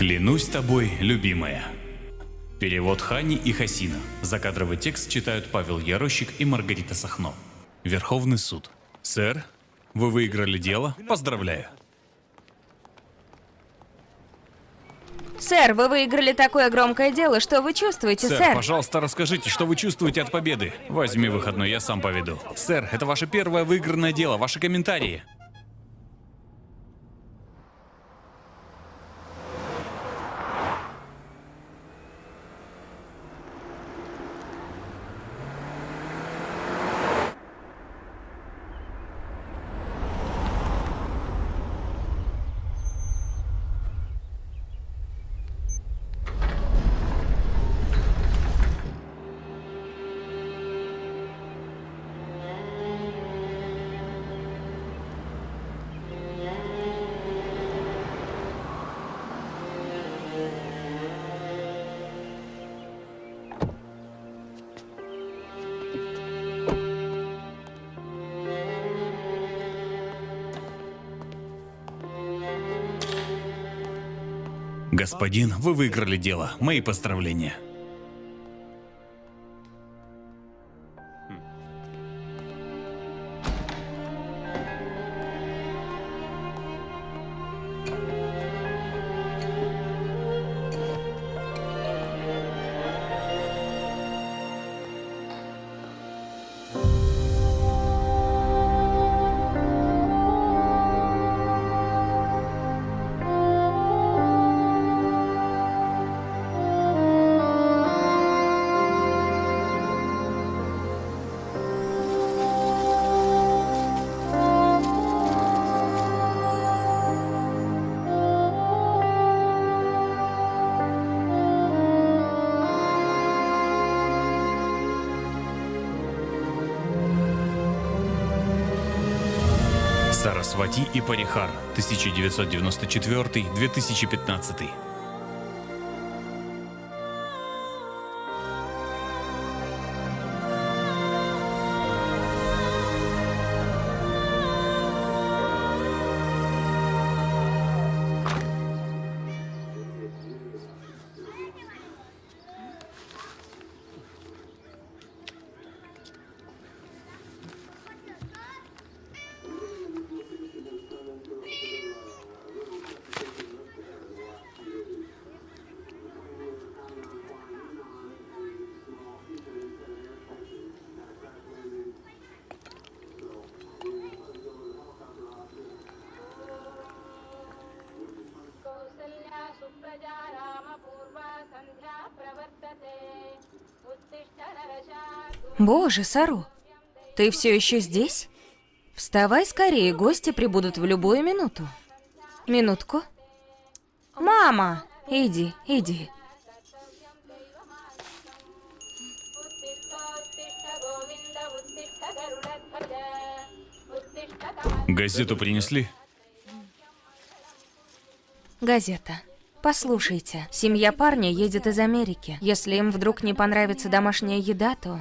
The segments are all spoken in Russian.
Клянусь тобой, любимая. Перевод Хани и Хасина. Закадровый текст читают Павел Ярощик и Маргарита Сахно. Верховный суд. Сэр, вы выиграли дело. Поздравляю. Сэр, вы выиграли такое громкое дело, что вы чувствуете, сэр? Пожалуйста, расскажите, что вы чувствуете от победы. Возьми выходной, я сам поведу. Сэр, это ваше первое выигранное дело. Ваши комментарии. Господин, вы выиграли дело. Мои поздравления. Сарасвати и Парихар, 1994-2015. Боже, Сару, ты все еще здесь? Вставай скорее, гости прибудут в любую минуту. Минутку. Мама, иди, иди. Газету принесли? Газета. Послушайте, семья парня едет из Америки. Если им вдруг не понравится домашняя еда, то,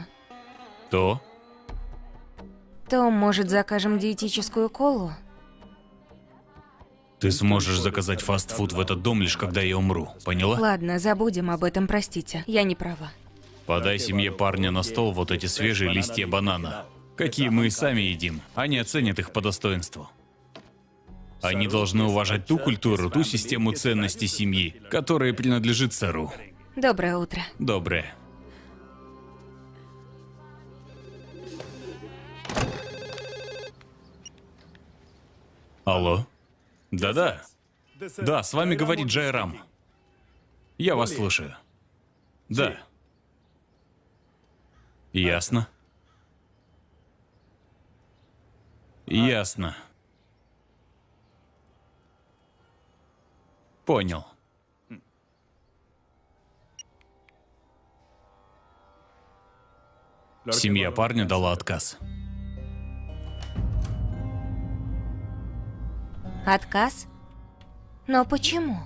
может, закажем диетическую колу? Ты сможешь заказать фастфуд в этот дом лишь когда я умру, поняла? Ладно, забудем об этом, простите. Я не права. Подай семье парня на стол вот эти свежие листья банана. Какие мы и сами едим. Они оценят их по достоинству. Они должны уважать ту культуру, ту систему ценностей семьи, которая принадлежит Сару. Доброе утро. Доброе. Алло? Да-да. Да, с вами говорит Джайрам. Я вас слушаю. Да. Ясно. Ясно. Понял. Семья парня дала отказ. Отказ? Но почему?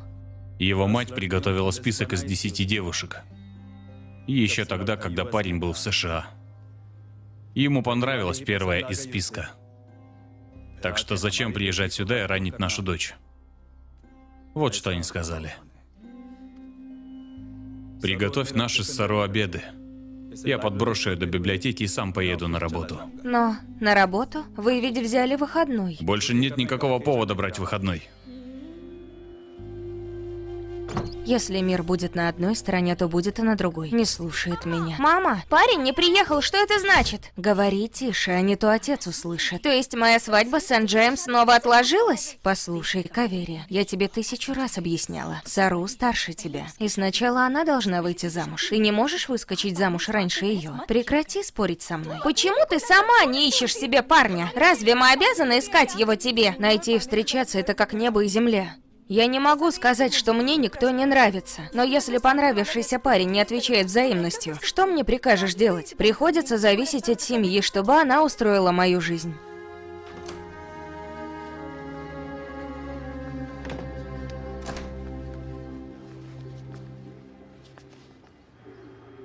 Его мать приготовила список из 10 девушек. Еще тогда, когда парень был в США. Ему понравилась первая из списка. Так что зачем приезжать сюда и ранить нашу дочь? Вот что они сказали. Приготовь наши с Сару обеды. Я подброшу ее до библиотеки и сам поеду на работу. Но на работу? Вы ведь взяли выходной. Больше нет никакого повода брать выходной. Если мир будет на одной стороне, то будет и на другой. Не слушает меня. Мама, парень не приехал, что это значит? Говори тише, а не то отец услышит. То есть моя свадьба с Сент-Джейм снова отложилась? Послушай, Каверия, я тебе 1000 раз объясняла. Сару старше тебя. И сначала она должна выйти замуж. И не можешь выскочить замуж раньше ее. Прекрати спорить со мной. Почему ты сама не ищешь себе парня? Разве мы обязаны искать его тебе? Найти и встречаться — это как небо и земля. Я не могу сказать, что мне никто не нравится, но если понравившийся парень не отвечает взаимностью, что мне прикажешь делать? Приходится зависеть от семьи, чтобы она устроила мою жизнь.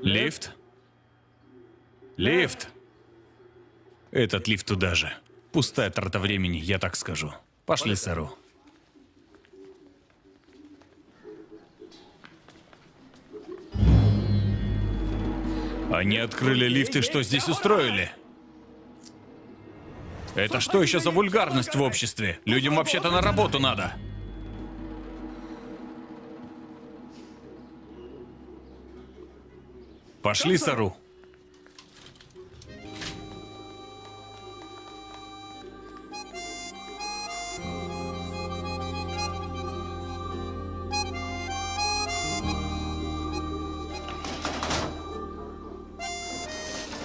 Лифт? Лифт? Этот лифт туда же. Пустая трата времени, я так скажу. Пошли, Сару. Они открыли лифт и что здесь устроили? Это что еще за вульгарность в обществе? Людям вообще-то на работу надо. Пошли, Сару.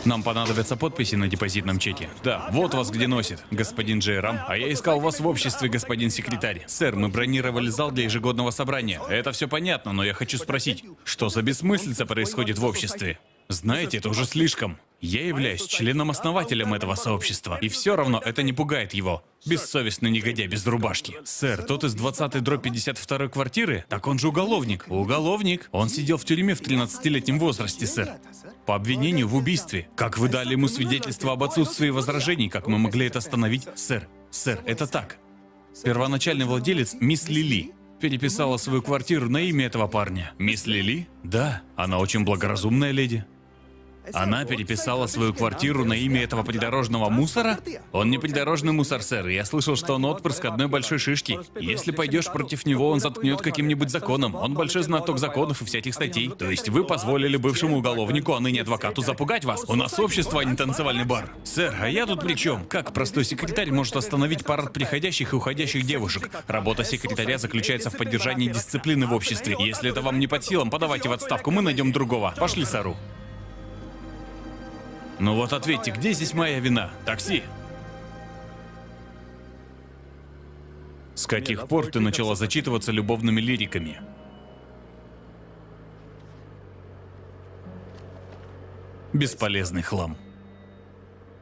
Нам понадобятся подписи на депозитном чеке. Да, вот вас где носит, господин Джейрам. А я искал вас в обществе, господин секретарь. Сэр, мы бронировали зал для ежегодного собрания. Это все понятно, но я хочу спросить, что за бессмыслица происходит в обществе? Знаете, это уже слишком. Я являюсь членом-основателем этого сообщества, и все равно это не пугает его. Бессовестный негодяй без рубашки. Сэр, тот из 20-52 квартиры? Так он же уголовник. Уголовник. Он сидел в тюрьме в 13-летнем возрасте, сэр. По обвинению в убийстве. Как вы дали ему свидетельство об отсутствии возражений, как мы могли это остановить? Сэр, это так. Первоначальный владелец, мисс Лили, переписала свою квартиру на имя этого парня. Мисс Лили? Да, она очень благоразумная леди. Она переписала свою квартиру на имя этого придорожного мусора? Он не придорожный мусор, сэр. Я слышал, что он отпрыск одной большой шишки. Если пойдешь против него, он заткнет каким-нибудь законом. Он большой знаток законов и всяких статей. То есть вы позволили бывшему уголовнику, а ныне адвокату, запугать вас? У нас общество, а не танцевальный бар. Сэр, а я тут при чем? Как простой секретарь может остановить парад приходящих и уходящих девушек? Работа секретаря заключается в поддержании дисциплины в обществе. Если это вам не под силам, подавайте в отставку, мы найдем другого. Пошли, Сару. Ну вот ответьте, где здесь моя вина? Такси! С каких пор ты начала зачитываться любовными лириками? Бесполезный хлам.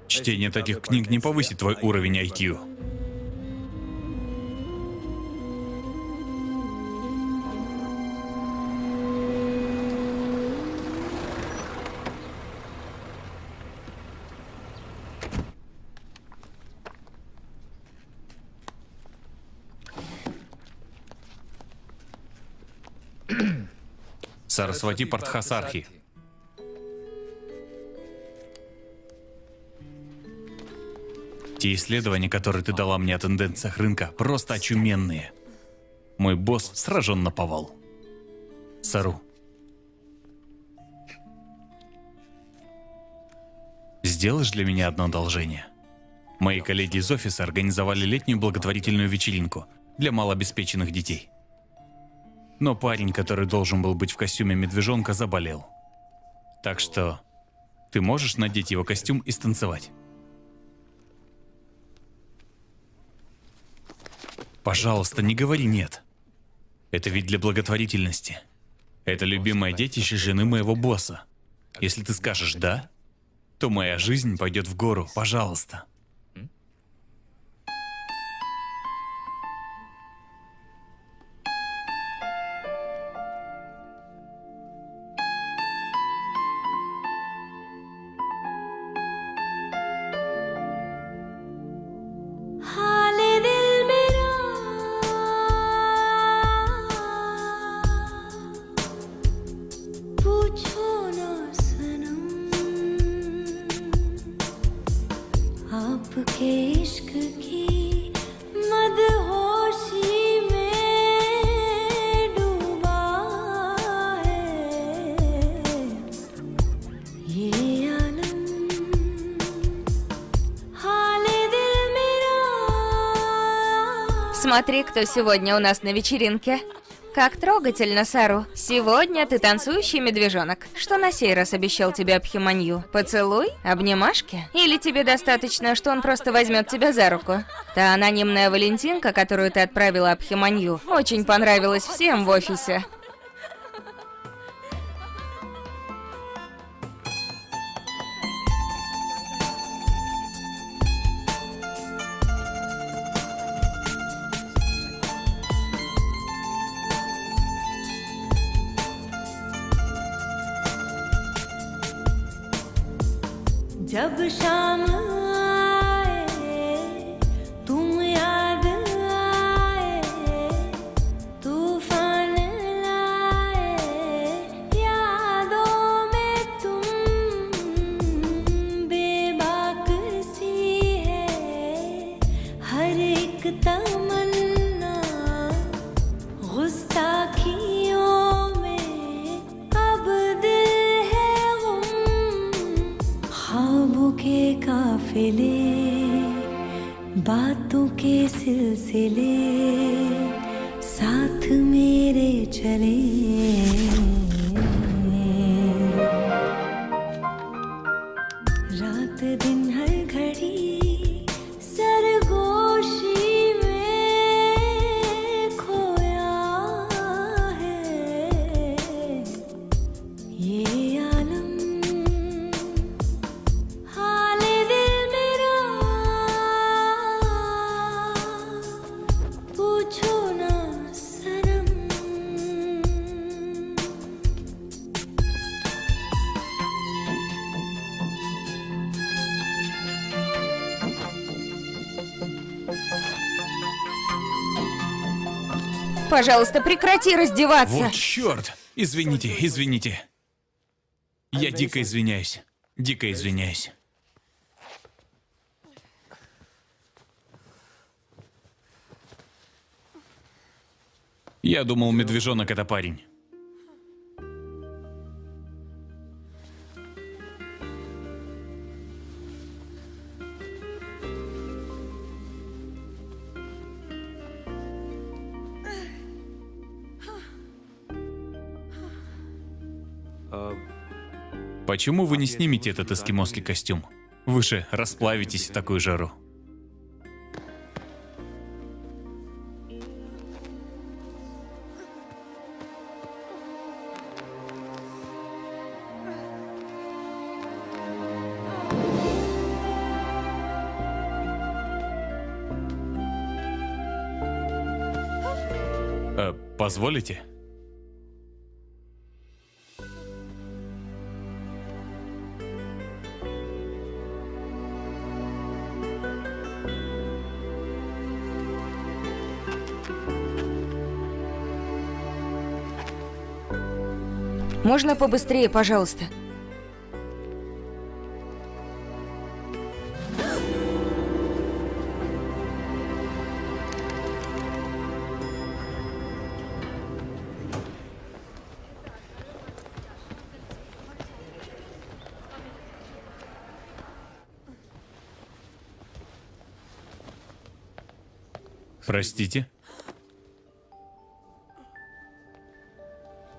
Чтение таких книг не повысит твой уровень IQ. Сарасвати Партхасархи. Те исследования, которые ты дала мне о тенденциях рынка, просто очуменные. Мой босс сражен наповал. Сару. Сделаешь для меня одно одолжение? Мои коллеги из офиса организовали летнюю благотворительную вечеринку для малообеспеченных детей. Но парень, который должен был быть в костюме медвежонка, заболел. Так что ты можешь надеть его костюм и станцевать? Пожалуйста, не говори «нет». Это ведь для благотворительности. Это любимое детище жены моего босса. Если ты скажешь «да», то моя жизнь пойдет в гору. Пожалуйста. आपके इश्क की मदहोशी में डूबा है ये आलम हाले दिल मेरा. Смотри, кто сегодня у нас на вечеринке. Как трогательно, Сару. Сегодня ты танцующий медвежонок. Что на сей раз обещал тебе Абхиманью? Поцелуй? Обнимашки? Или тебе достаточно, что он просто возьмет тебя за руку? Та анонимная Валентинка, которую ты отправила Абхиманью, очень понравилась всем в офисе. जब शाम आए तुम याद आए तूफान लाए यादों में तुम बेबाक सी है हर एक तमन्ना गुस्ताखियों में अब दिल है गुम ख्वाबों के काफिले बातों के सिलसिले साथ मेरे चले रात दिन हर घड़ी सरगोशी में खोया है ये आलम हाले दिल मेरा पूछो ना सनम. Пожалуйста, прекрати раздеваться. Вот черт! Извините, извините. Я дико извиняюсь. Дико извиняюсь. Я думал, медвежонок — это парень. Почему вы не снимете этот эскимосский костюм? Вы же расплавитесь в такую жару. Позволите? Можно побыстрее, пожалуйста? Простите?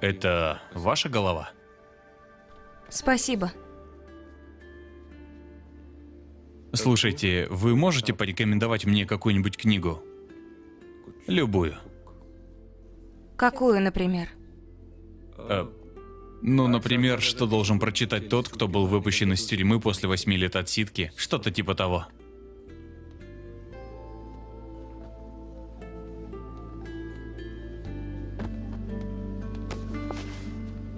Это ваша голова? Спасибо. Слушайте, вы можете порекомендовать мне какую-нибудь книгу? Любую. Какую, например? Ну, например, что должен прочитать тот, кто был выпущен из тюрьмы после 8 лет отсидки. Что-то типа того.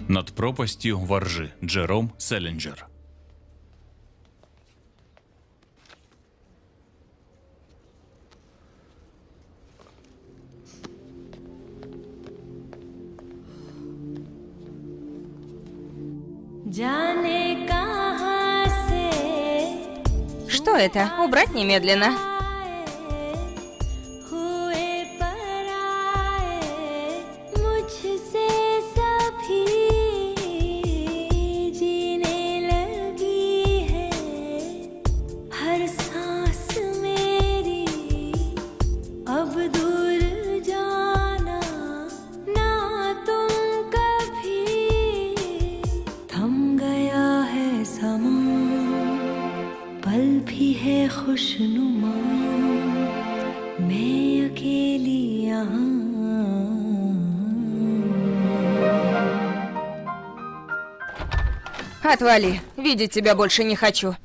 «Над пропастью во ржи» Джером Селлинджер. जाने कहाँ से Что Что это? Убрать немедленно. हुए पराए मुझसे सभी जीने लगी है हर सांस मेरी अब दूर जाना ना तुम कभी थम गया है समा पल भी है खुशनुमा मैं अकेली यहाँ Отвали. Видеть тебя больше не хочу.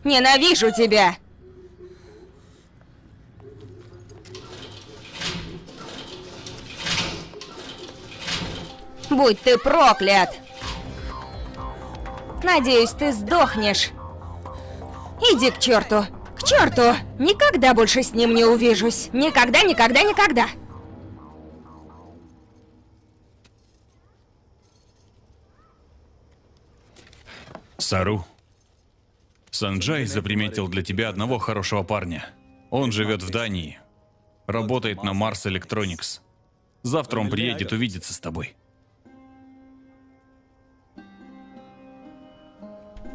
Ненавижу тебя! Будь ты проклят! Надеюсь, ты сдохнешь. Иди к черту! К черту! Никогда больше с ним не увижусь. Никогда, никогда, никогда! Сару, Санджай заприметил для тебя одного хорошего парня. Он живет в Дании. Работает на Mars Electronics. Завтра он приедет увидеться с тобой.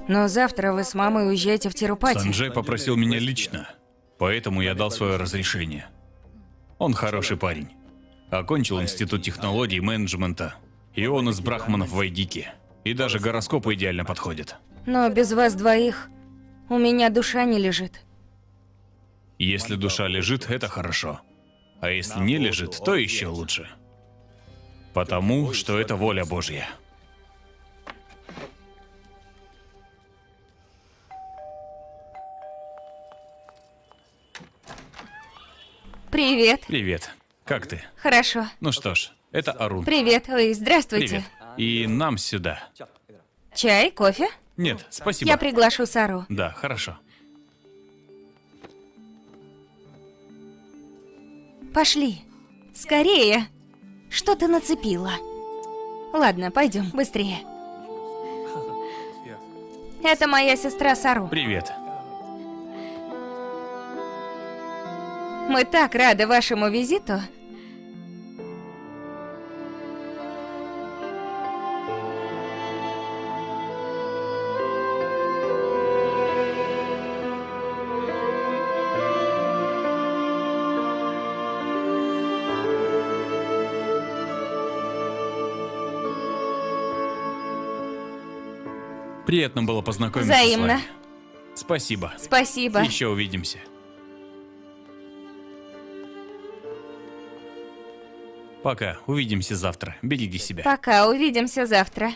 Но завтра вы с мамой уезжаете в Тирупати. Санджай попросил меня лично, поэтому я дал свое разрешение. Он хороший парень. Окончил институт технологий и менеджмента. И он из брахманов в Айдике. И даже гороскопы идеально подходят. Но без вас двоих у меня душа не лежит. Если душа лежит, это хорошо. А если не лежит, то еще лучше. Потому что это воля Божья. Привет. Привет. Как ты? Хорошо. Ну что ж, это Арун. Привет. Ой, здравствуйте. Привет. И нам сюда. Чай, кофе? Нет, спасибо. Я приглашу Сару. Да, хорошо. Пошли. Скорее. Что ты нацепила? Ладно, пойдем, быстрее. Это моя сестра Сару. Привет. Мы так рады вашему визиту. Приятно было познакомиться Взаимно. с вами. Спасибо. Спасибо. Еще увидимся. Пока. Увидимся завтра. Береги себя. Пока, увидимся завтра.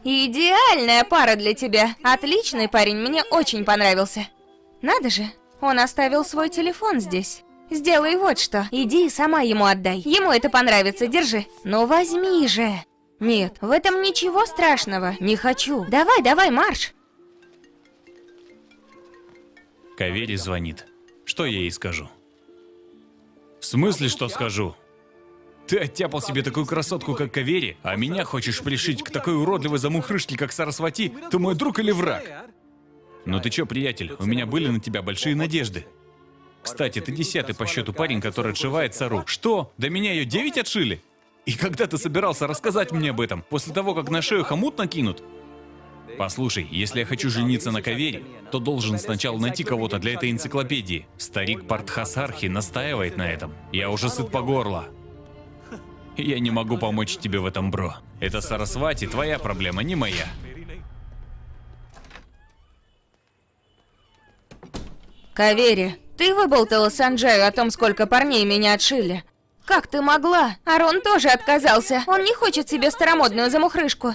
Идеальная пара для тебя. Отличный парень, мне очень понравился. Надо же, он оставил свой телефон здесь. Сделай вот что. Иди и сама ему отдай. Ему это понравится, держи. Ну возьми же. Нет, в этом ничего страшного. Не хочу. Давай, давай, марш. Кавери звонит. Что я ей скажу? В смысле, что скажу? Ты оттяпал себе такую красотку, как Кавери, а меня хочешь пришить к такой уродливой замухрышке, как Сарасвати? Ты мой друг или враг? Ну ты чё, приятель, у меня были на тебя большие надежды. Кстати, ты 10-й по счету парень, который отшивает Сару. Что? До меня ее 9 отшили? И когда ты собирался рассказать мне об этом? После того, как на шею хомут накинут? Послушай, если я хочу жениться на Кавери, то должен сначала найти кого-то для этой энциклопедии. Старик Партхасархи настаивает на этом. Я уже сыт по горло. Я не могу помочь тебе в этом, бро. Это Сарасвати, твоя проблема, не моя. Кавери, ты выболтала Санджаю о том, сколько парней меня отшили. Как ты могла? Арон тоже отказался. Он не хочет себе старомодную замухрышку.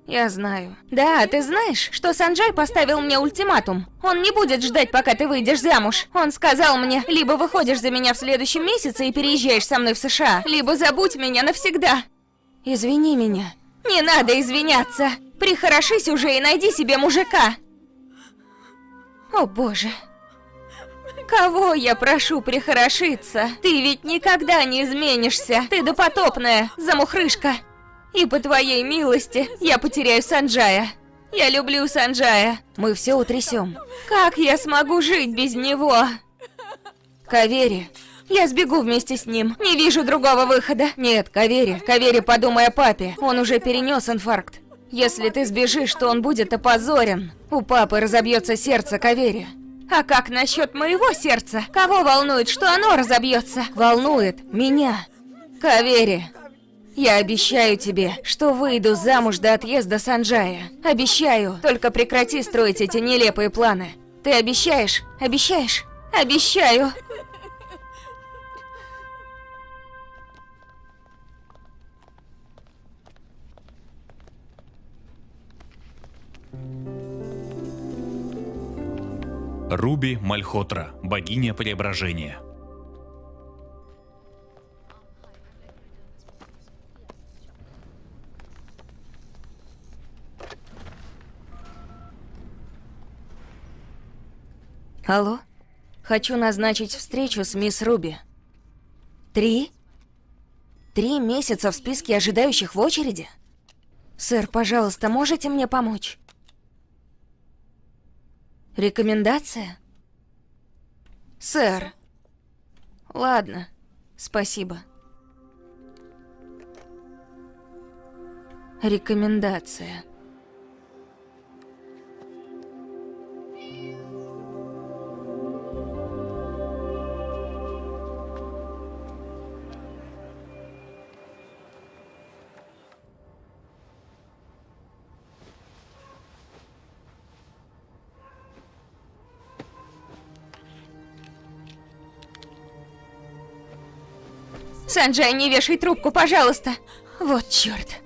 Я знаю. Да, ты знаешь, что Санджай поставил мне ультиматум. Он не будет ждать, пока ты выйдешь замуж. Он сказал мне, либо выходишь за меня в следующем месяце и переезжаешь со мной в США, либо забудь меня навсегда. Извини меня. Не надо извиняться. Прихорошись уже и найди себе мужика. О боже. Кого я прошу прихорошиться? Ты ведь никогда не изменишься. Ты допотопная, замухрышка. И по твоей милости я потеряю Санджая. Я люблю Санджая. Мы все утрясем. Как я смогу жить без него? Кавери, я сбегу вместе с ним. Не вижу другого выхода. Нет, Кавери, подумай о папе. Он уже перенес инфаркт. Если ты сбежишь, то он будет опозорен. У папы разобьется сердце, Кавери. А как насчет моего сердца? Кого волнует, что оно разобьется? Волнует меня. Кавери, я обещаю тебе, что выйду замуж до отъезда Санджая. Обещаю, только прекрати строить эти нелепые планы. Ты обещаешь? Обещаешь? Обещаю. Руби Мальхотра, богиня преображения. Алло? Хочу назначить встречу с мисс Руби. 3? 3 месяца в списке ожидающих в очереди? Сэр, пожалуйста, можете мне помочь? Рекомендация? Сэр. Ладно, спасибо. Рекомендация. Санджай, не вешай трубку, пожалуйста. Вот черт.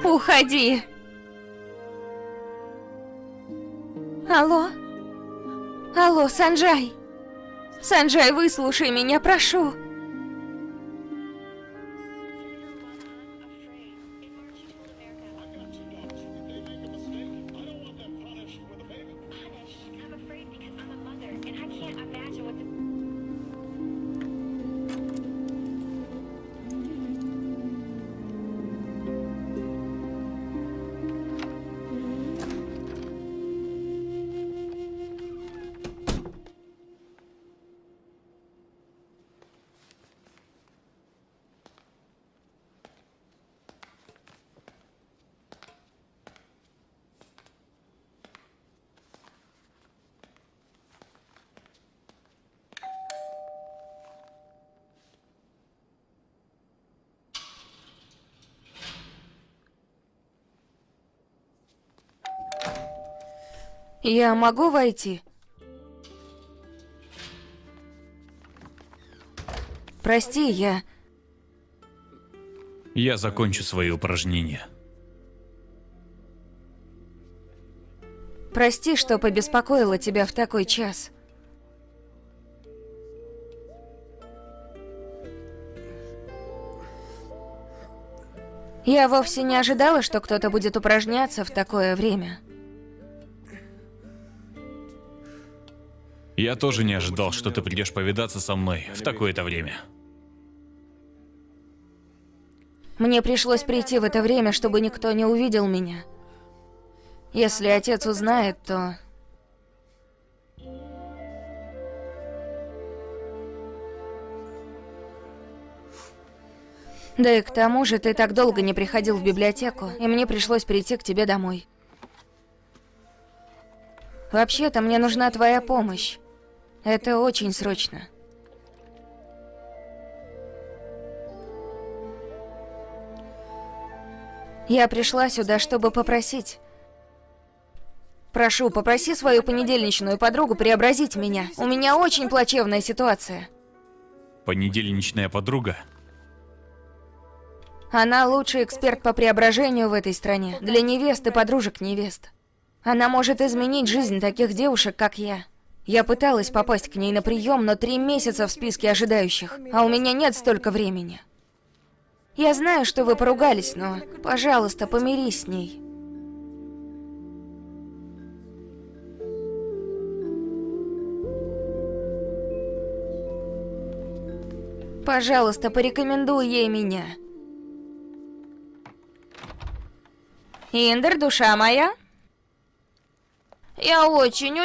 Уходи. Алло? Алло, Санджай. Санджай, выслушай меня, прошу. Я могу войти? Прости, Я закончу свои упражнения. Прости, что побеспокоила тебя в такой час. Я вовсе не ожидала, что кто-то будет упражняться в такое время. Я тоже не ожидал, что ты придешь повидаться со мной в такое-то время. Мне пришлось прийти в это время, чтобы никто не увидел меня. Если отец узнает, то... Да и к тому же ты так долго не приходил в библиотеку, и мне пришлось прийти к тебе домой. Вообще-то мне нужна твоя помощь. Это очень срочно. Я пришла сюда, чтобы попросить. Прошу, попроси свою понедельничную подругу преобразить меня. У меня очень плачевная ситуация. Понедельничная подруга? Она лучший эксперт по преображению в этой стране. Для невест и подружек невест. Она может изменить жизнь таких девушек, как я. Я пыталась попасть к ней на прием, но 3 месяца в списке ожидающих, а у меня нет столько времени. Я знаю, что вы поругались, но, пожалуйста, помирись с ней. Пожалуйста, порекомендуй ей меня. Индер, душа моя? Я очень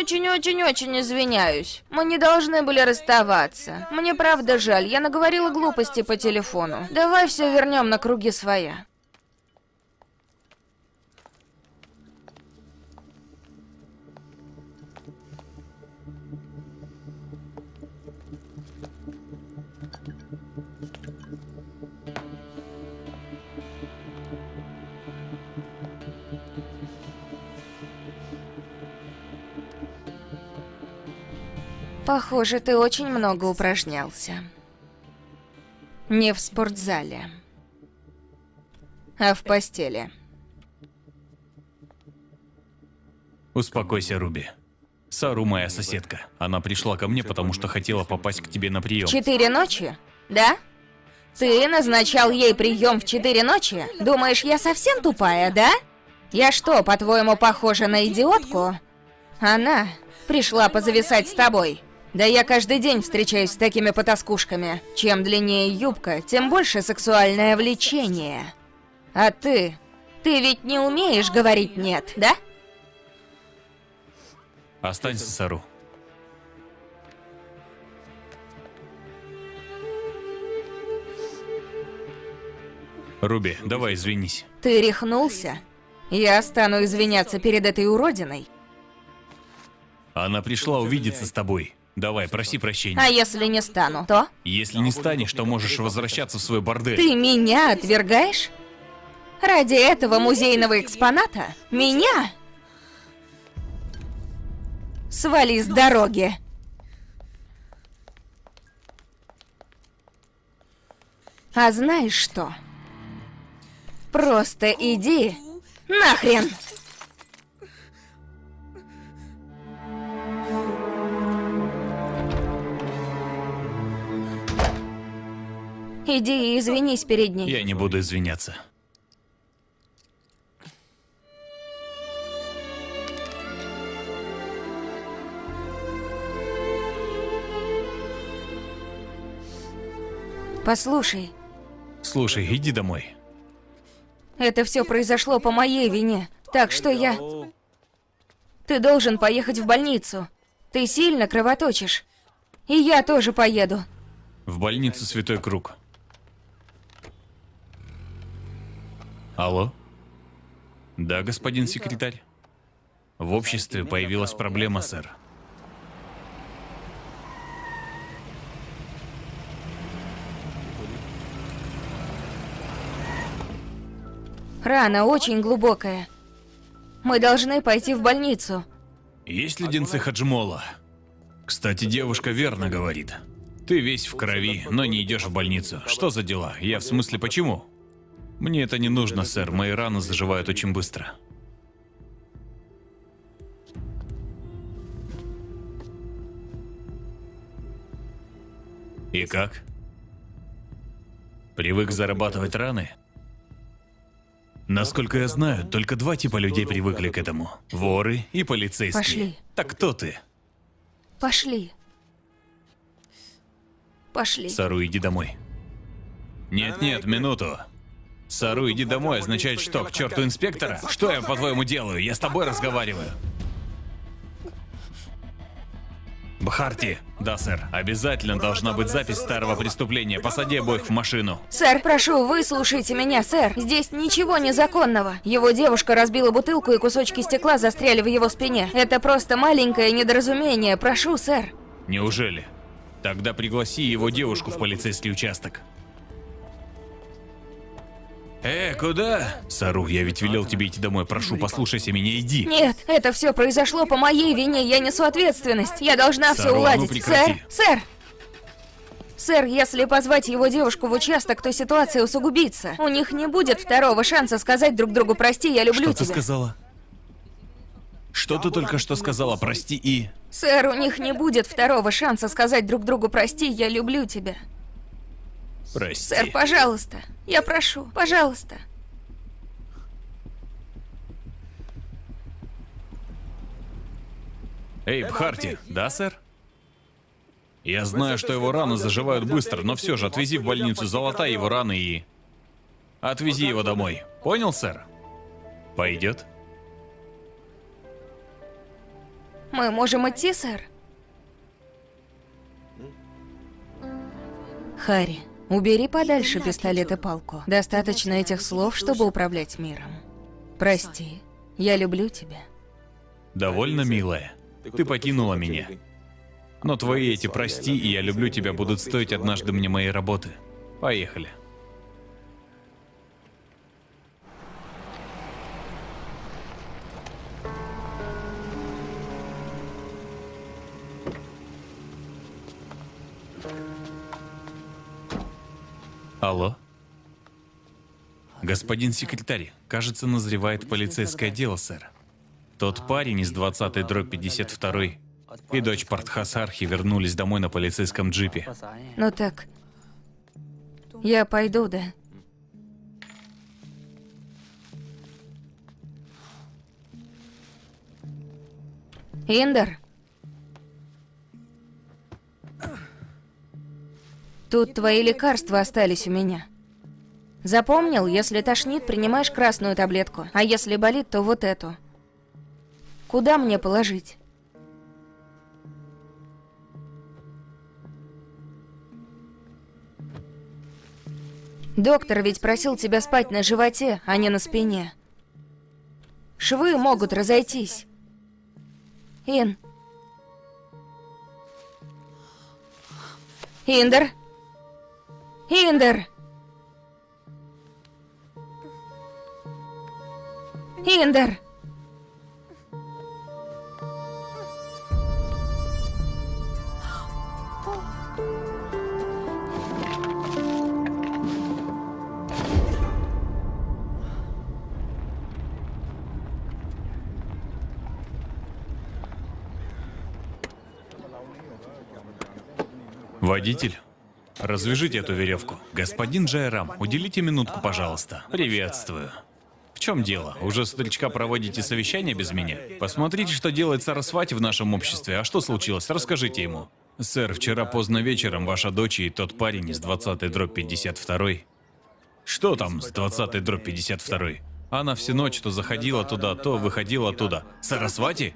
извиняюсь. Мы не должны были расставаться. Мне правда жаль, я наговорила глупости по телефону. Давай все вернем на круги своя. Похоже, ты очень много упражнялся. Не в спортзале, а в постели. Успокойся, Руби. Сару моя соседка. Она пришла ко мне, потому что хотела попасть к тебе на прием. 4 ночи? Да? Ты назначал ей прием в 4 ночи? Думаешь, я совсем тупая, да? Я что, по-твоему, похожа на идиотку? Она пришла позависать с тобой. Да я каждый день встречаюсь с такими потаскушками. Чем длиннее юбка, тем больше сексуальное влечение. А ты ведь не умеешь говорить «нет», да? Останься, Сару. Руби, давай извинись. Ты рехнулся? Я стану извиняться перед этой уродиной. Она пришла увидеться с тобой. Давай, проси прощения. А если не стану, то? Если не станешь, то можешь возвращаться в свой бордель. Ты меня отвергаешь? Ради этого музейного экспоната? Меня? Свали с дороги. А знаешь что? Просто иди нахрен! Иди и извинись перед ней. Я не буду извиняться. Послушай, Слушай, иди домой. это все произошло по моей вине, так что я... Ты должен поехать в больницу. Ты сильно кровоточишь. И я тоже поеду. В больницу Святой Круг. Алло? Да, господин секретарь. В обществе появилась проблема, сэр. Рана очень глубокая. Мы должны пойти в больницу. Есть леденцы Хаджмола? Кстати, девушка верно говорит. Ты весь в крови, но не идешь в больницу. Что за дела? Я в смысле, почему? Мне это не нужно, сэр. Мои раны заживают очень быстро. И как? Привык зарабатывать раны? Насколько я знаю, только 2 типа людей привыкли к этому. Воры и полицейские. Пошли. Так кто ты? Пошли. Пошли. Сару, иди домой. Нет, минуту. Сару, иди домой означает что, к черту инспектора? Что я, по-твоему, делаю? Я с тобой разговариваю. Бхарти. Да, сэр. Обязательно должна быть запись старого преступления. Посади обоих в машину. Сэр, прошу, выслушайте меня, сэр. Здесь ничего незаконного. Его девушка разбила бутылку, и кусочки стекла застряли в его спине. Это просто маленькое недоразумение. Прошу, сэр. Неужели? Тогда пригласи его девушку в полицейский участок. Куда? Сару, я ведь велел тебе идти домой. Прошу, послушайся меня, иди. Нет, это все произошло по моей вине. Я несу ответственность. Я должна все Сару, а ну уладить. прекрати. Сэр! Сэр, если позвать его девушку в участок, то ситуация усугубится. У них не будет второго шанса сказать друг другу «прости, я люблю Что тебя». ты сказала? Что ты только что сказала? Прости и... Сэр, у них не будет второго шанса сказать друг другу «прости, я люблю тебя». Прости. Сэр, пожалуйста. Я прошу, пожалуйста. Эй, Бхарти. Да, сэр? Я знаю, что его раны заживают быстро, но все же отвези в больницу, залатай его раны и... Отвези его домой. Понял, сэр? Пойдет? Мы можем идти, сэр? Харри, убери подальше пистолет и палку. Достаточно этих слов, чтобы управлять миром. Прости, я люблю тебя. Довольно, милая. Ты покинула меня. Но твои эти «прости» и «я люблю тебя» будут стоить однажды мне моей работы. Поехали. Алло? Господин секретарь, кажется, назревает полицейское дело, сэр. Тот парень из 20-52 и дочь Партхасархи вернулись домой на полицейском джипе. Ну так, я пойду, да? Индер? Тут твои лекарства остались у меня. Запомнил, если тошнит, принимаешь красную таблетку, а если болит, то вот эту. Куда мне положить? Доктор ведь просил тебя спать на животе, а не на спине. Швы могут разойтись. Индер? Индер! Индер! Водитель, развяжите эту веревку. Господин Джайрам, уделите минутку, пожалуйста. Приветствую. В чем дело? Уже старичка проводите совещание без меня? Посмотрите, что делает Сарасвати в нашем обществе. А что случилось? Расскажите ему. Сэр, вчера поздно вечером ваша дочь и тот парень из 20-52. Что там с 20-52? Она всю ночь то заходила туда, то выходила оттуда. Сарасвати?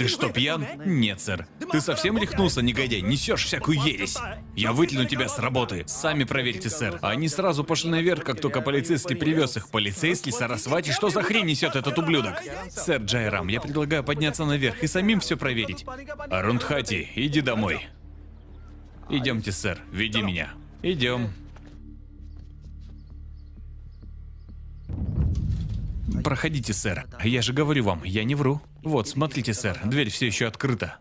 Ты что, пьян? Нет, сэр. Ты совсем рехнулся, негодяй? Несешь всякую ересь. Я вытяну тебя с работы. Сами проверьте, сэр. Они сразу пошли наверх, как только полицейский привез их. Полицейский, Сарасвати, что за хрень несет этот ублюдок? Сэр Джайрам, я предлагаю подняться наверх и самим все проверить. Арундхати, иди домой. Идемте, сэр. Веди меня. Идем. Проходите, сэр. Я же говорю вам, я не вру. Вот, смотрите, сэр, дверь все еще открыта.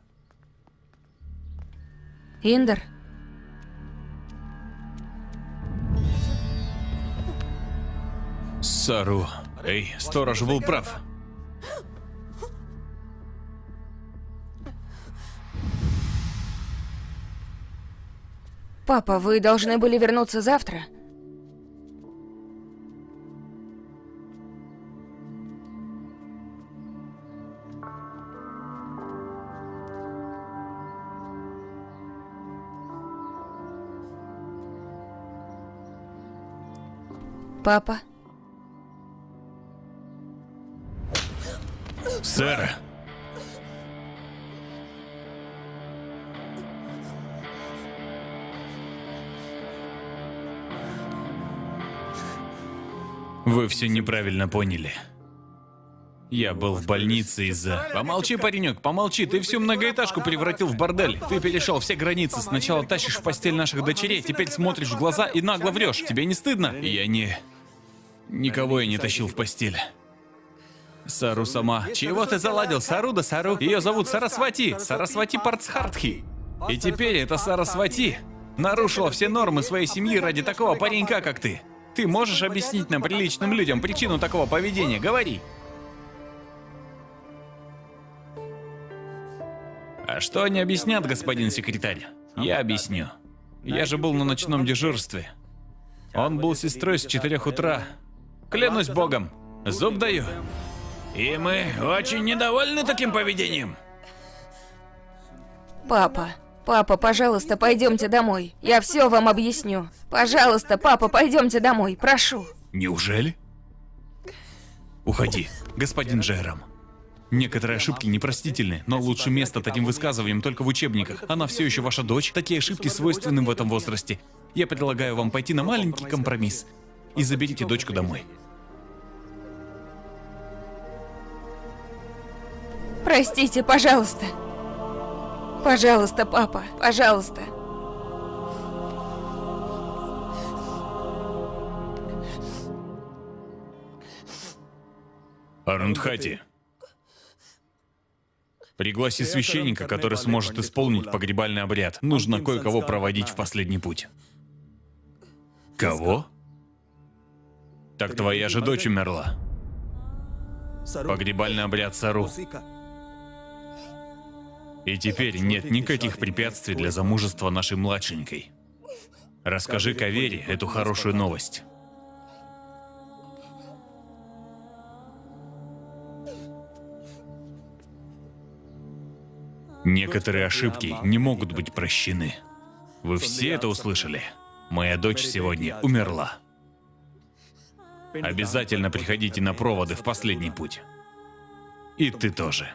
Индер? Сару. Эй, сторож был прав. Папа, вы должны были вернуться завтра. Папа? Сэр. Вы все неправильно поняли. Я был в больнице из-за... Помолчи, паренек, помолчи. Ты всю многоэтажку превратил в бордель. Ты перешел все границы. Сначала тащишь в постель наших дочерей, теперь смотришь в глаза и нагло врешь. Тебе не стыдно? Я не... Никого я не тащил в постель. Сару сама. Чего ты заладил? Сару да Сару. Ее зовут Сарасвати. Сарасвати Партхасархи. И теперь эта Сарасвати нарушила все нормы своей семьи ради такого паренька, как ты. Ты можешь объяснить нам, приличным людям, причину такого поведения? Говори. А что они объяснят, господин секретарь? Я объясню. Я же был на ночном дежурстве. Он был с сестрой с 4 утра. Клянусь богом. Зуб даю. И мы очень недовольны таким поведением. Папа, Папа, пожалуйста, пойдемте домой. Я все вам объясню. Пожалуйста, папа, пойдемте домой, прошу. Неужели? Уходи, господин Джером. Некоторые ошибки непростительны, но лучше место таким высказываниям только в учебниках. Она все еще ваша дочь, такие ошибки свойственны в этом возрасте. Я предлагаю вам пойти на маленький компромисс и заберите дочку домой. Простите, пожалуйста. Пожалуйста, папа, пожалуйста. Арундхати, пригласи священника, который сможет исполнить погребальный обряд. Нужно кое-кого проводить в последний путь. Кого? Так твоя же дочь умерла. Погребальный обряд Сару. И теперь нет никаких препятствий для замужества нашей младшенькой. Расскажи Кавере эту хорошую новость. Некоторые ошибки не могут быть прощены. Вы все это услышали? Моя дочь сегодня умерла. Обязательно приходите на проводы в последний путь. И ты тоже.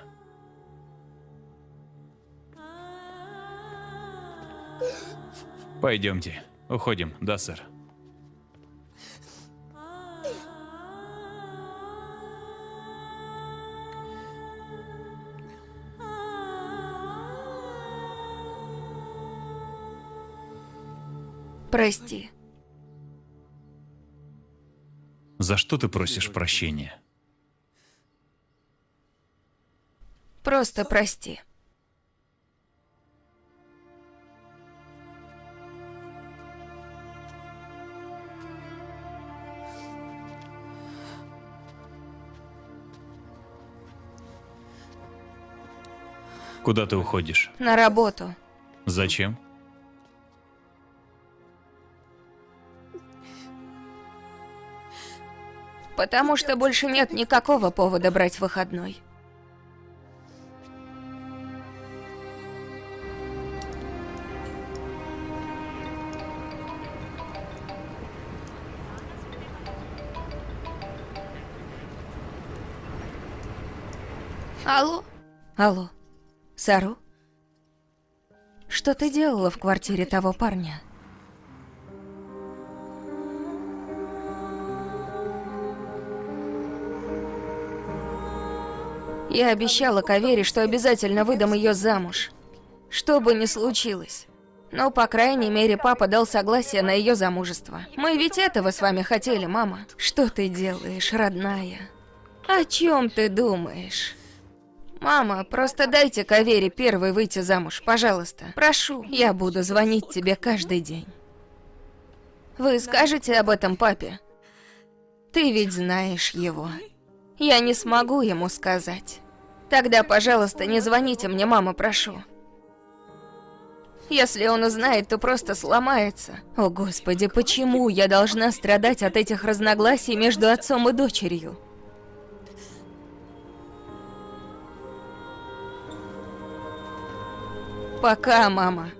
Пойдемте, уходим, да, сэр? Прости. За что ты просишь прощения? Просто прости. Куда ты уходишь? На работу. Зачем? Потому что больше нет никакого повода брать выходной. Алло? Алло. Сару? Что ты делала в квартире того парня? Я обещала Кавере, что обязательно выдам ее замуж. Что бы ни случилось. Но, по крайней мере, папа дал согласие на ее замужество. Мы ведь этого с вами хотели, мама. Что ты делаешь, родная? О чем ты думаешь? Мама, просто дайте Кавере первой выйти замуж, пожалуйста. Прошу, я буду звонить тебе каждый день. Вы скажете об этом папе? Ты ведь знаешь его. Я не смогу ему сказать. Тогда, пожалуйста, не звоните мне, мама, прошу. Если он узнает, то просто сломается. О, Господи, почему я должна страдать от этих разногласий между отцом и дочерью? Пока, мама.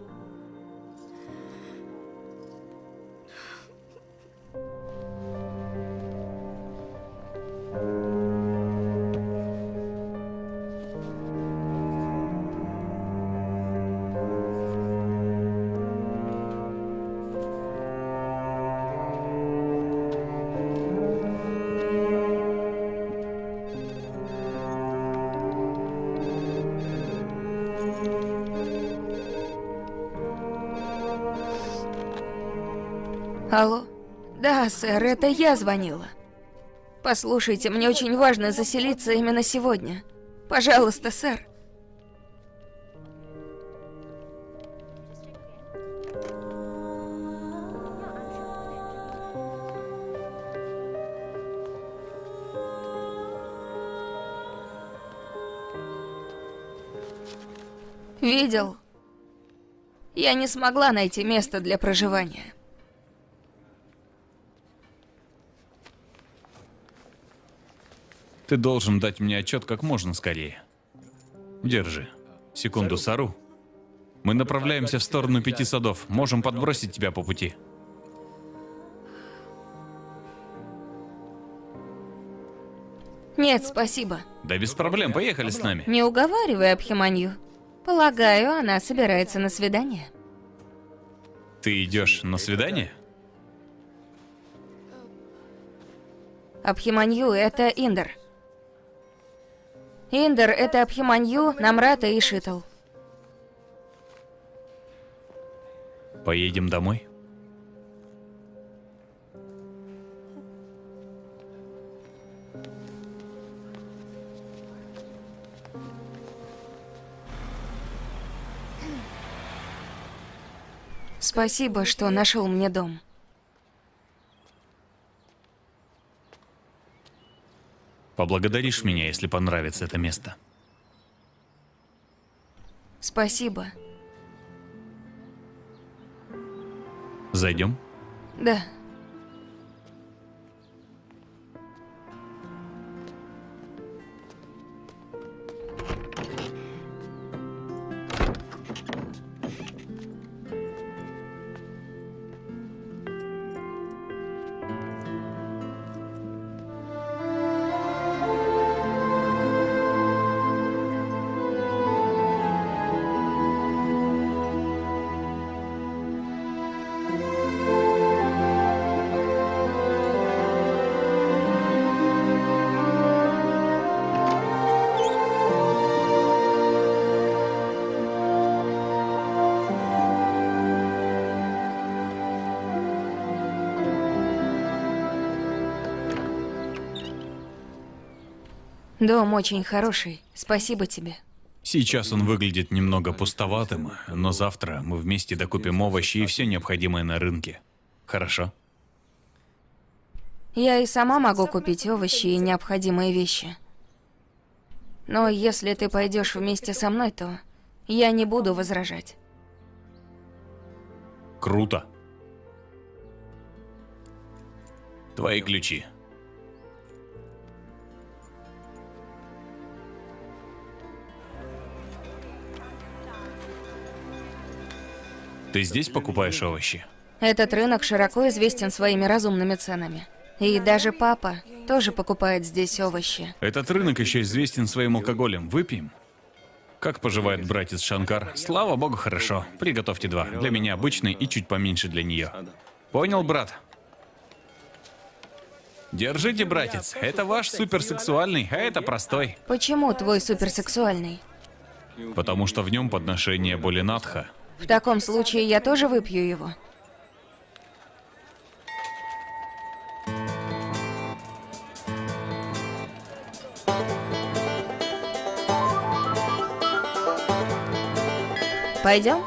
Алло? Да, сэр, это я звонила. Послушайте, мне очень важно заселиться именно сегодня. Пожалуйста, сэр. Видел? Я не смогла найти место для проживания. Ты должен дать мне отчет как можно скорее. Держи. Секунду, Сару. Мы направляемся в сторону 5 садов. Можем подбросить тебя по пути. Нет, спасибо. Да без проблем, поехали с нами. Не уговаривай Абхиманью. Полагаю, она собирается на свидание. Ты идешь на свидание? Абхиманью — это Индр. Индр — это Абхиманью, Намрата и Шитл. Поедем домой? Спасибо, что нашел мне дом. Поблагодаришь меня, если понравится это место. Спасибо. Зайдем? Да. Дом очень хороший. Спасибо тебе. Сейчас он выглядит немного пустоватым, но завтра мы вместе докупим овощи и все необходимое на рынке. Хорошо? Я и сама могу купить овощи и необходимые вещи. Но если ты пойдешь вместе со мной, то я не буду возражать. Круто. Твои ключи. Ты здесь покупаешь овощи? Этот рынок широко известен своими разумными ценами. И даже папа тоже покупает здесь овощи. Этот рынок еще известен своим алкоголем. Выпьем? Как поживает братец Шанкар? Слава богу, хорошо. Приготовьте 2. Для меня обычный и чуть поменьше для нее. Понял, брат? Держите, братец. Это ваш суперсексуальный, а это простой. Почему твой суперсексуальный? Потому что в нем подношение Болинатха. В таком случае я тоже выпью его. Пойдем?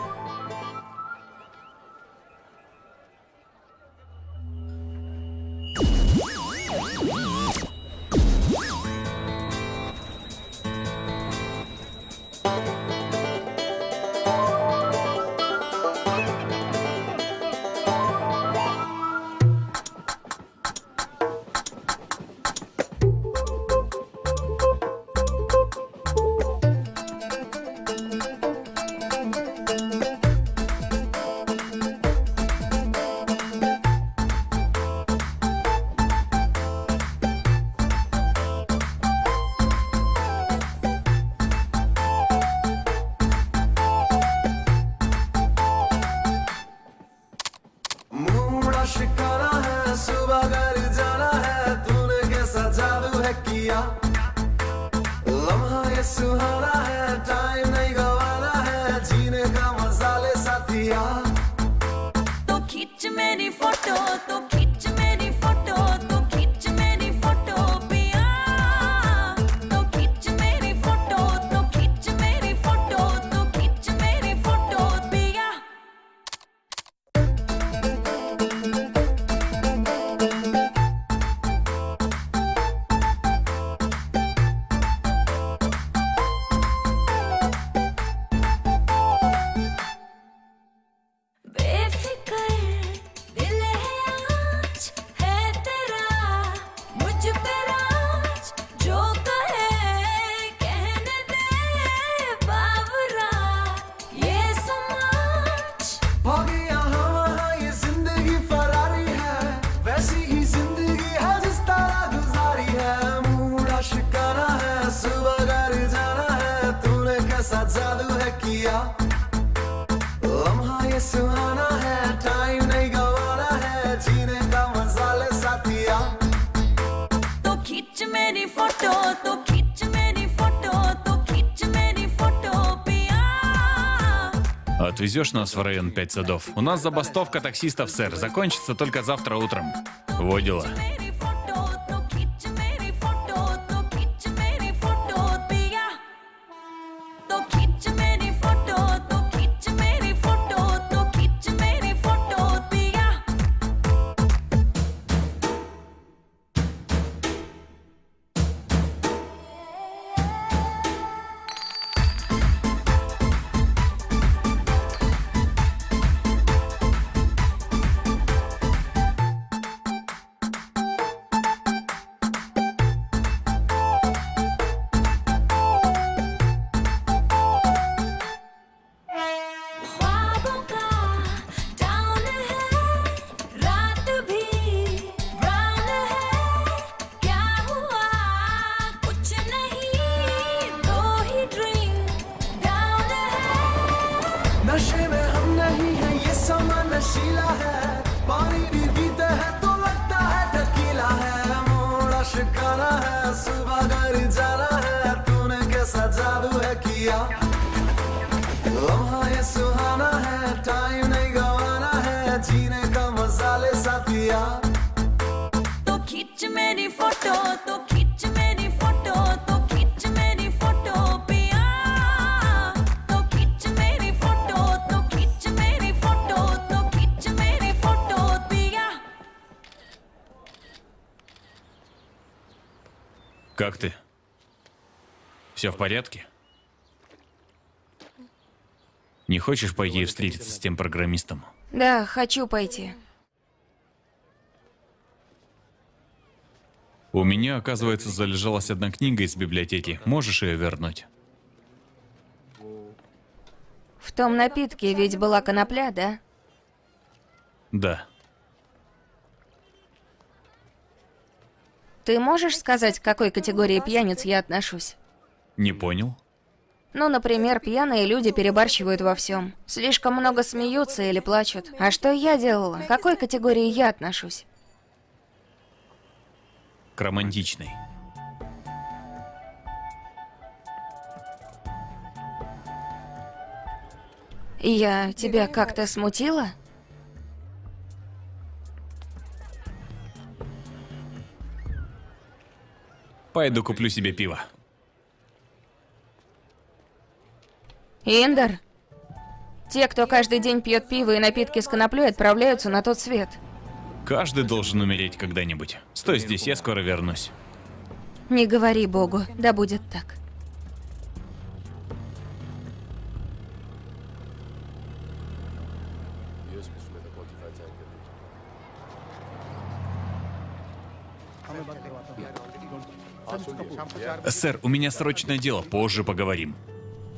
मूड शिकारा है सुबह घर जाना है तूने कैसा जादू है किया लम्हा ये सुहाना है टाइम नहीं गवाना है जीने का मजा ले साथिया तो खींच मेरी फोटो तो खींच मेरी फोटो तो खींच मेरी फोटो पिया तो खींच मेरी फोटो तो खींच मेरी फोटो तो खींच मेरी फोटो पिया बेफिक्र दिल है यहाँ Отвезешь нас в район 5 садов? У нас забастовка таксистов, сэр. Закончится только завтра утром. Во дела. मेरी फोटो तो खींच मेरी फोटो तो खींच मेरी फोटो पिया तो खींच मेरी फोटो तो खींच मेरी फोटो तो खींच मेरी फोटो पिया ख्वाबों का टाउन है रात भी ब्राउन है क्या हुआ कुछ नहीं दो ही ड्रिंक डाउन है नशे में हम नहीं है ये समा नशीला है पानी भी पीते हैं तो लगता है टकीला है मोड़ा शिकारा है सुबह घर जाना है तूने कैसा जादू है किया लम्हा ये सुहाना है टाइम नहीं गवाना है जीने का मजा ले साथिया तो खींच मेरी फोटो तो खींच मेरी फोटो तो खींच मेरी फोटो पिया तो खींच मेरी फोटो तो खींच मेरी फोटो तो खींच मेरी फोटो पिया Как ты? Все в порядке? Не хочешь пойти и встретиться с тем программистом? Да, хочу пойти. У меня, оказывается, залежалась одна книга из библиотеки. Можешь ее вернуть? В том напитке ведь была конопля, да? Да. Ты можешь сказать, к какой категории пьяниц я отношусь? Не понял? Ну, например, пьяные люди перебарщивают во всем. Слишком много смеются или плачут. А что я делала? К какой категории я отношусь? К романтичной. Я тебя как-то смутила? Пойду куплю себе пиво. Индер, те, кто каждый день пьет пиво и напитки с коноплей, отправляются на тот свет. Каждый должен умереть когда-нибудь. Стой здесь, я скоро вернусь. Не говори Богу, да будет так. Сэр, у меня срочное дело, позже поговорим.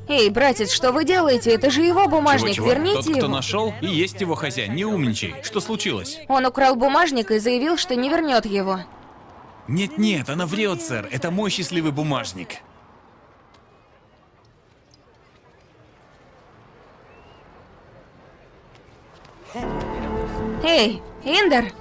Эй, братец, что вы делаете? Это же его бумажник, Чего? верните Тот, кто его. нашел, и есть его хозяин, не умничай. Что случилось? Он украл бумажник и заявил, что не вернет его. Нет-нет, она врет, сэр. Это мой счастливый бумажник. Эй, Индер!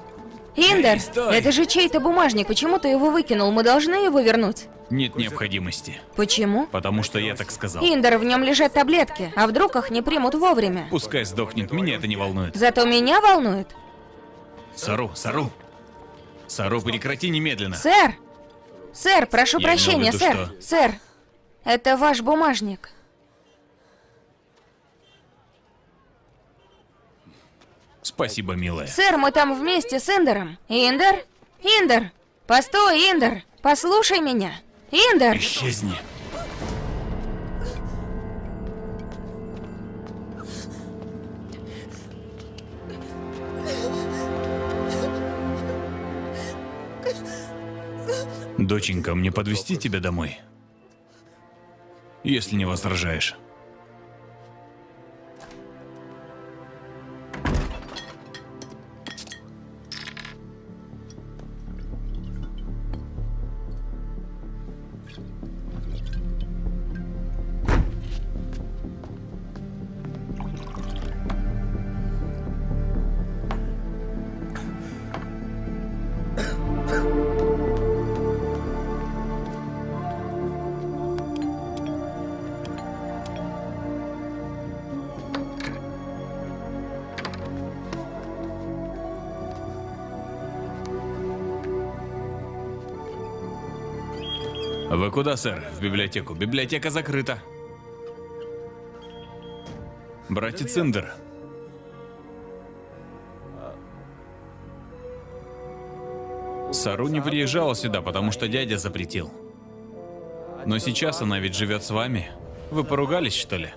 Индер! Эй, стой! Это же чей-то бумажник, почему ты его выкинул? Мы должны его вернуть. Нет необходимости. Почему? Потому что я так сказал. Индер, в нем лежат таблетки, а вдруг их не примут вовремя? Пускай сдохнет, меня это не волнует. Зато меня волнует. Сару, Сару. Сару, прекрати немедленно. Сэр! Сэр, прошу Я имел в прощения, виду, сэр. что- Сэр, это ваш бумажник. Спасибо, милая. Сэр, мы там вместе с Индером. Индер? Индер! Постой, Индер! Послушай меня! Индер! Исчезни. Доченька, мне подвезти тебя домой? Если не возражаешь. Вы куда, сэр? В библиотеку. Библиотека закрыта. Братец Индер. Сару не приезжала сюда, потому что дядя запретил. Но сейчас она ведь живет с вами. Вы поругались, что ли?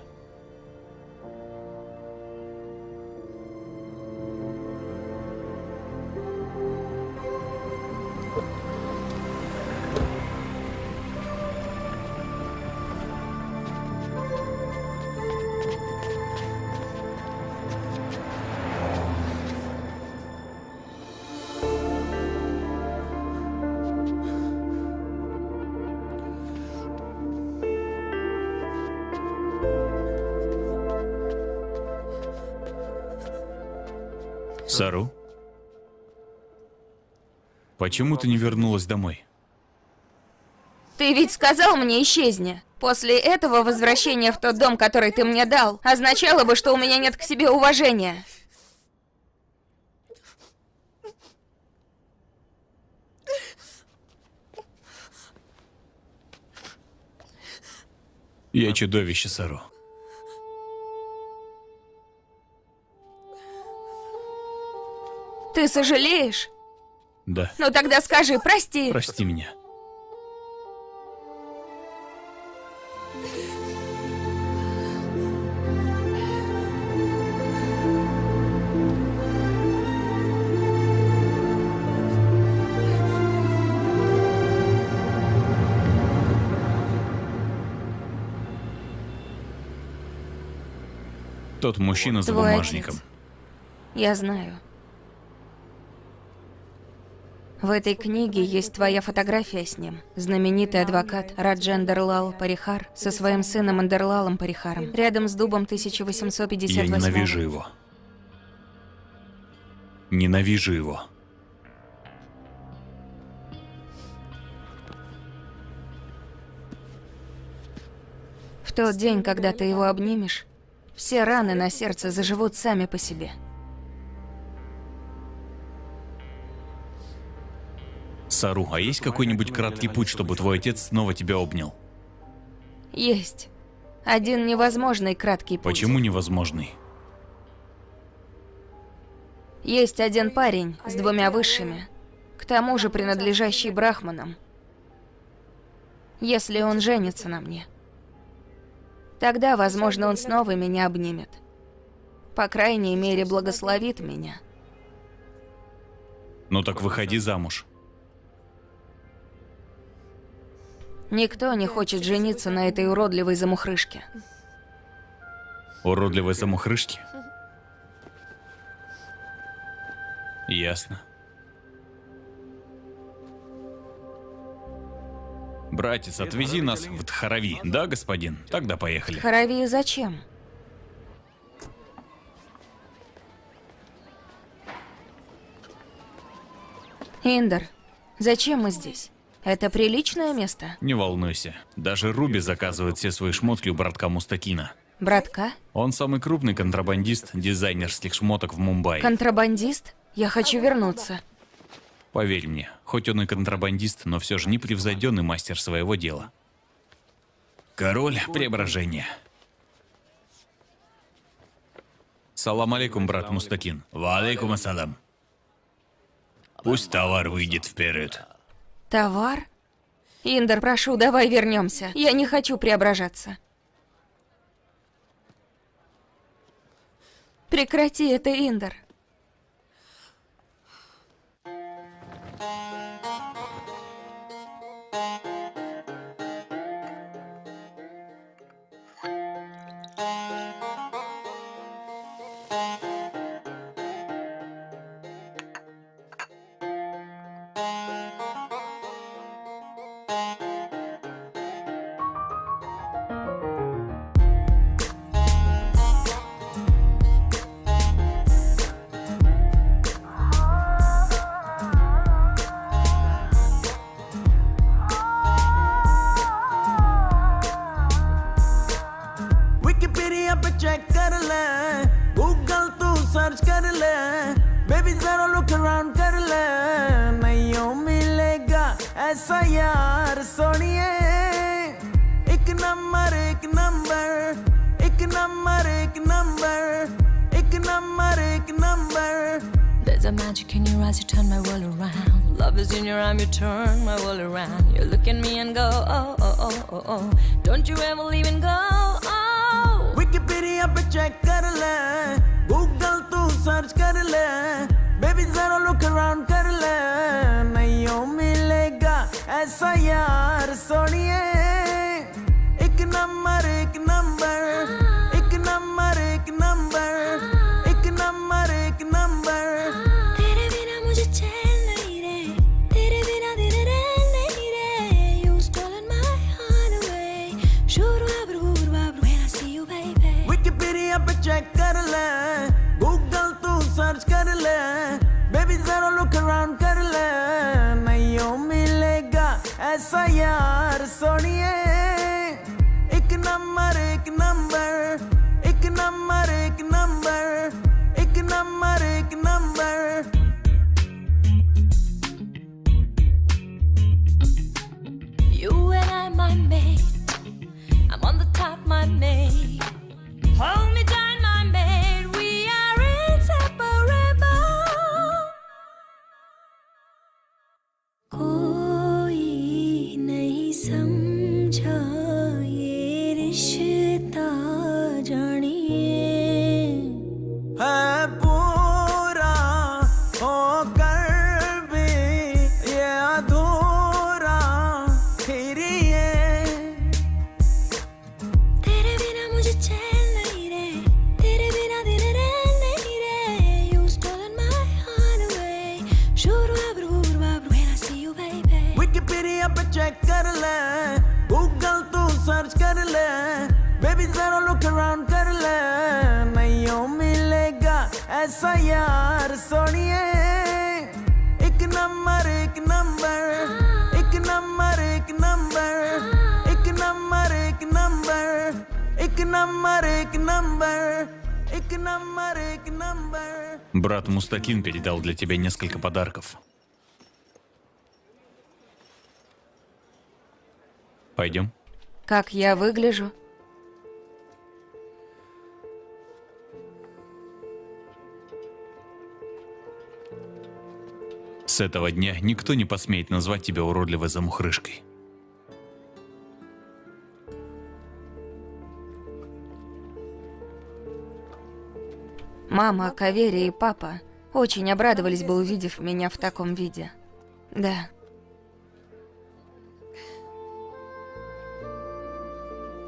Сару? Почему ты не вернулась домой? Ты ведь сказал мне исчезни. После этого возвращение в тот дом, который ты мне дал, означало бы, что у меня нет к себе уважения. Я чудовище, Сару. Ты сожалеешь? Да. Ну тогда скажи прости. Прости меня. Тот мужчина за Твой бумажником. отец. Я знаю. В этой книге есть твоя фотография с ним. Знаменитый адвокат Раджендер Лал Парихар со своим сыном Индерлалом Парихаром. Рядом с дубом 1858. Я ненавижу его. Ненавижу его. В тот день, когда ты его обнимешь, все раны на сердце заживут сами по себе. Сару, а есть какой-нибудь краткий путь, чтобы твой отец снова тебя обнял? Есть. Один невозможный краткий путь. Почему невозможный? Есть один парень с 2 высшими, к тому же принадлежащий брахманам. Если он женится на мне, тогда, возможно, он снова меня обнимет. По крайней мере, благословит меня. Ну так выходи замуж. Никто не хочет жениться на этой уродливой замухрышке. Уродливой замухрышки? Ясно. Братец, отвези нас в Дхарави. Да, господин? Тогда поехали. Харави зачем? Индер, зачем мы здесь? Это приличное место? Не волнуйся. Даже Руби заказывает все свои шмотки у братка Мустакина. Братка? Он самый крупный контрабандист дизайнерских шмоток в Мумбаи. Контрабандист? Я хочу вернуться. Поверь мне, хоть он и контрабандист, но все же непревзойденный мастер своего дела. Король преображения. Салам алейкум, брат Мустакин. Ва алейкум ассалам. Пусть товар выйдет вперед. Товар? Индер, прошу, давай вернемся. Я не хочу преображаться. Прекрати это, Индер. ऐसा यार सोनिए, एक नंबर एक नंबर, एक नंबर एक नंबर, एक नंबर एक number. There's a magic in your eyes, you turn my world around. Love is in your arm, you turn my world around. You look at me and go, oh, oh, oh, oh, oh. Don't you ever leave and go, oh. Wikipedia पे चेक कर ले, गूगल तू सर्च कर ले, बेबी जरा look around कर ले, नहीं मिलेगा ऐसा यार सोनिए, एक नंबर एक नंबर, एक नंबर एक नंबर, एक नंबर एक नंबर। तेरे बिना मुझे चैन नहीं रे, तेरे बिना दिन रैन नहीं रे। You stolen my heart away. Shoo-doo-wah-boo-doo-wah-boo, when I see you, baby. Wikipedia पे चेक कर ले, गूगल तू सर्च कर ले, बेबी जरा लुक अराउंड कर ले, नहीं मिलेगा ऐसा यार सोनिए, एक नंबर एक नंबर, एक नंबर एक नंबर, एक नंबर एक number. You and I, my mate. I'm on the top, my mate. Hold me tight, my mate. We are inseparable. कोई नहीं समझा ये रिश्ता, जानिए है पूरा होकर भी ये अधूरा फिर ये। तेरे बिना मुझे चैन नहीं रे, तेरे बिना दिन रैन नहीं रे। You stolen my heart away. Shoo-doo-wah-boo-doo-wah-boo, when I see you, baby. Wikipedia पे चेक कर ले, गूगल तू सर्च कर ले, बेबी जरा लुक अराउंड कर ले, नहीं मिलेगा ऐसा यार सोनिए, एक नंबर एक नंबर, एक नंबर एक नंबर, एक नंबर एक नंबर, एक नंबर एक नंबर, एक नंबर एक नंबर। Брат Мустакин передал для тебя несколько подарков. Пойдем. Как я выгляжу? С этого дня никто не посмеет назвать тебя уродливой замухрышкой. Мама, Кавери и папа очень обрадовались бы, увидев меня в таком виде. Да.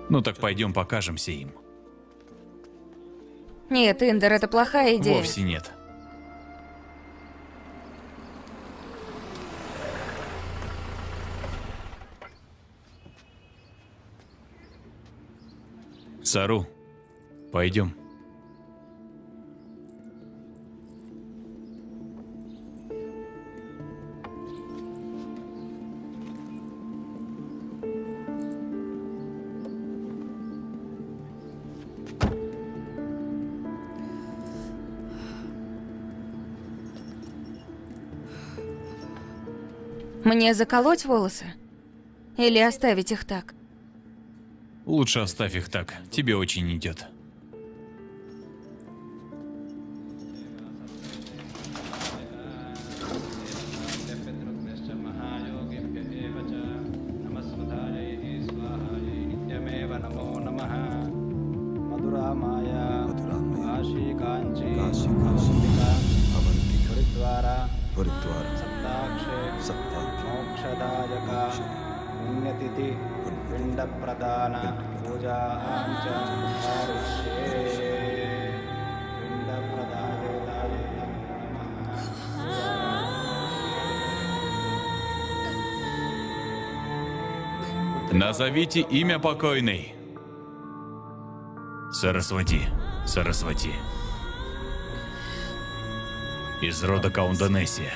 Ну так пойдем покажемся им. Нет, Индер, это плохая идея. Вовсе нет. Сару, пойдем. Мне заколоть волосы? Или оставить их так? Лучше оставь их так, тебе очень идет. पुण्यतिथि पिंड प्रदान पूजा च करिष्ये। पिंड प्रदाय Назовите имя покойной. Сарасвати. Сарасвати. Из рода Каунданесия.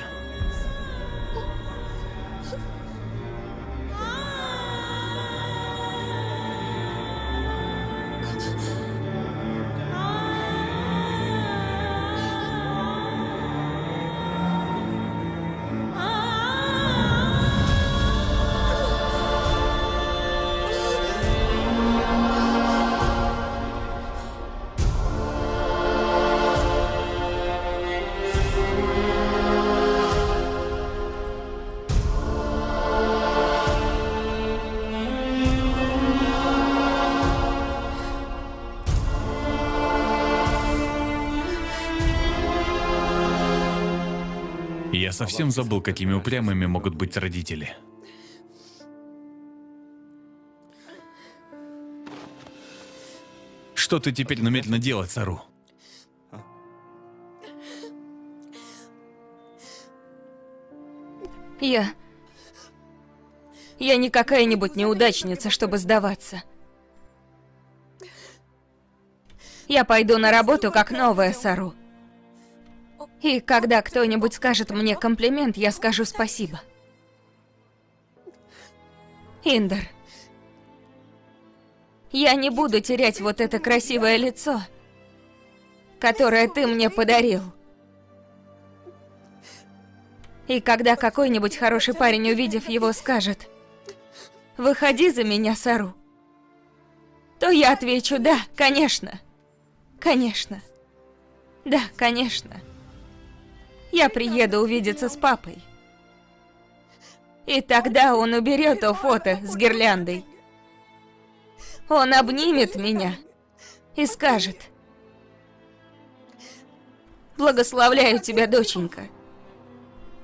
Я совсем забыл, какими упрямыми могут быть родители. Что ты теперь намерена делать, Сару? Я не какая-нибудь неудачница, чтобы сдаваться. Я пойду на работу как новая Сару. И когда кто-нибудь скажет мне комплимент, я скажу спасибо. Индер, я не буду терять вот это красивое лицо, которое ты мне подарил. И когда какой-нибудь хороший парень, увидев его, скажет: «Выходи за меня, Сару», то я отвечу: «Да, конечно, конечно, да, конечно». Я приеду увидеться с папой. И тогда он уберет то фото с гирляндой. Он обнимет меня и скажет: «Благословляю тебя, доченька.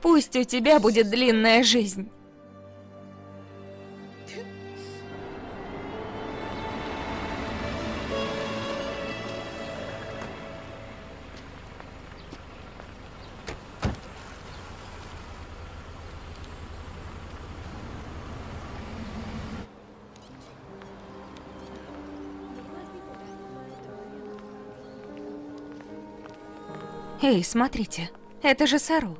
Пусть у тебя будет длинная жизнь». Эй, смотрите, это же Сару.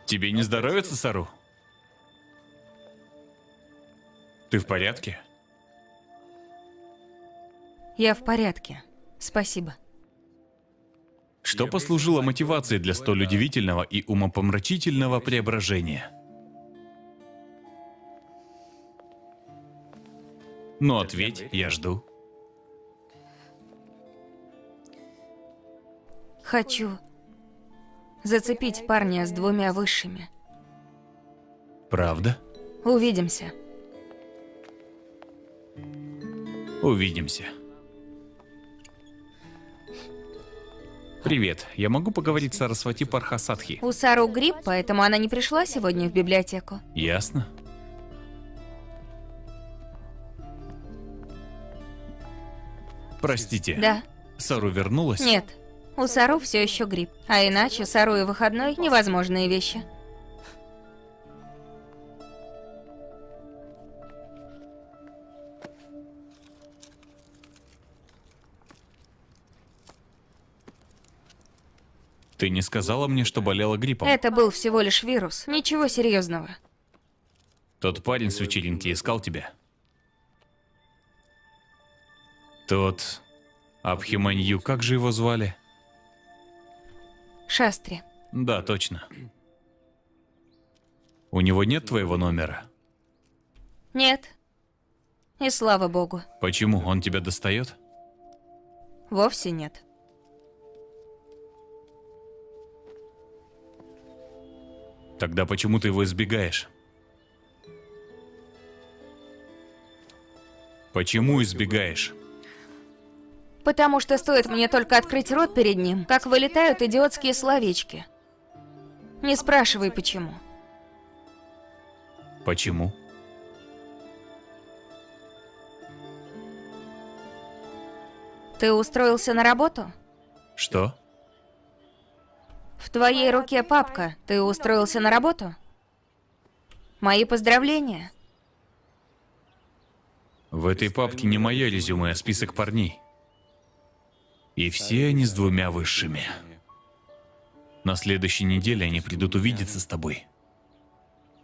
Тебе не здоровится, Сару? Ты в порядке? Я в порядке. Спасибо. Что послужило мотивацией для столь удивительного и умопомрачительного преображения? Ну, ответь, я жду. Хочу зацепить парня с 2 высшими. Правда? Увидимся. Увидимся. Привет, я могу поговорить с Сарасвати Пархасадхи? У Сару грипп, поэтому она не пришла сегодня в библиотеку. Ясно. Простите. Да. Сару вернулась? Нет. У Сару все еще грипп. А иначе Сару и выходной — невозможные вещи. Ты не сказала мне, что болела гриппом? Это был всего лишь вирус. Ничего серьезного. Тот парень с вечеринки искал тебя? Тот... Абхиманью, как же его звали? Шастри. Да, точно. У него нет твоего номера? Нет. И слава богу. Почему? Он тебя достает? Вовсе нет. Тогда почему ты его избегаешь? Почему избегаешь? Потому что стоит мне только открыть рот перед ним, как вылетают идиотские словечки. Не спрашивай, почему. Почему? Ты устроился на работу? Что? В твоей руке папка. Ты устроился на работу? Мои поздравления. В этой папке не мое резюме, а список парней. И все они с 2 высшими. На следующей неделе они придут увидеться с тобой.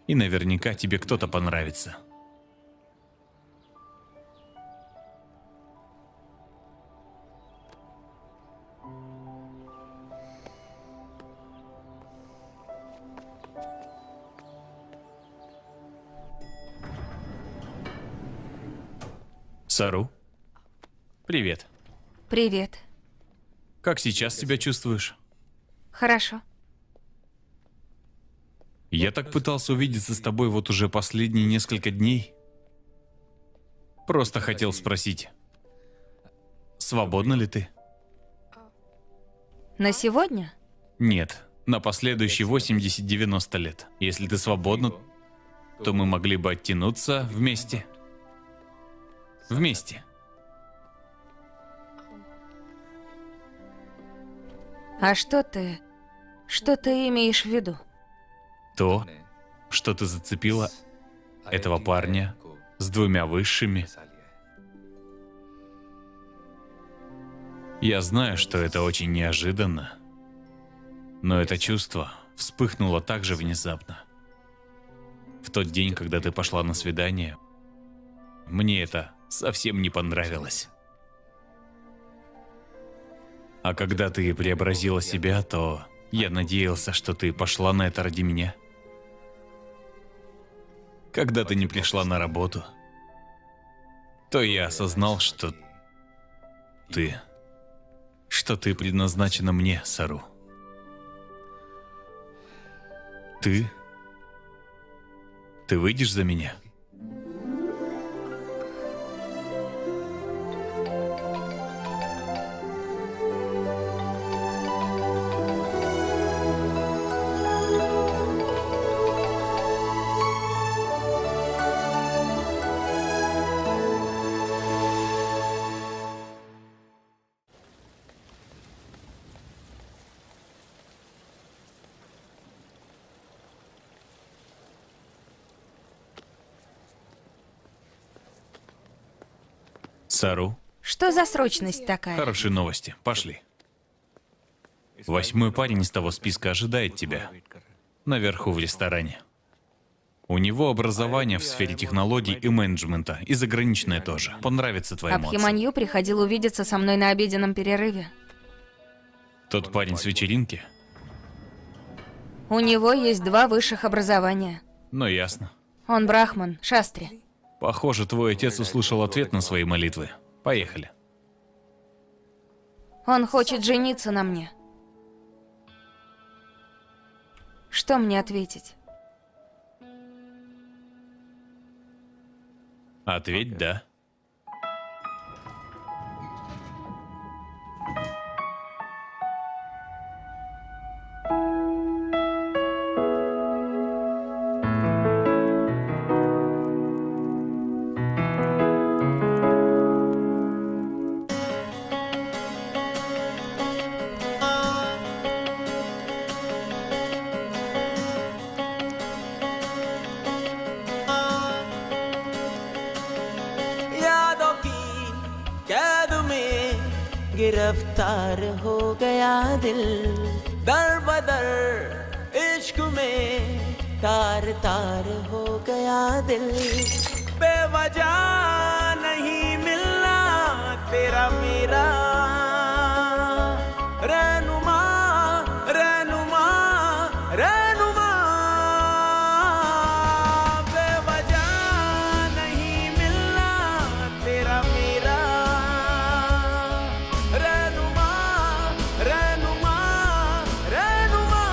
И наверняка тебе кто-то понравится. Сару, привет. Привет. Как сейчас себя чувствуешь? Хорошо. Я так пытался увидеться с тобой вот уже последние несколько дней. Просто хотел спросить, свободна ли ты? На сегодня? Нет, на последующие 80-90 лет. Если ты свободна, то мы могли бы оттянуться вместе. Вместе. А что ты имеешь в виду? То, что ты зацепила этого парня с 2 высшими. Я знаю, что это очень неожиданно, но это чувство вспыхнуло так же внезапно. В тот день, когда ты пошла на свидание, мне это совсем не понравилось. А когда ты преобразила себя, то я надеялся, что ты пошла на это ради меня. Когда ты не пришла на работу, то я осознал, что ты предназначена мне, Сару. Ты выйдешь за меня? Сару, Что за срочность такая? хорошие новости. Пошли. 8-й парень из того списка ожидает тебя. Наверху в ресторане. У него образование в сфере технологий и менеджмента, и заграничное тоже. Понравится твоему отцу. Абхиманью приходил увидеться со мной на обеденном перерыве. Тот парень с вечеринки? У него есть 2 высших образования. Ну, ясно. Он брахман, шастри. Похоже, твой отец услышал ответ на свои молитвы. Поехали. Он хочет жениться на мне. Что мне ответить? Ответь «да». यादों की कैद में गिरफ्तार हो गया दिल दर बदर इश्क में तार तार हो गया दिल बेवजह नहीं मिलना तेरा मेरा रहनुमा रहनुमा रहनुमा बेवजह नहीं मिलना तेरा मेरा रहनुमा रहनुमा रहनुमा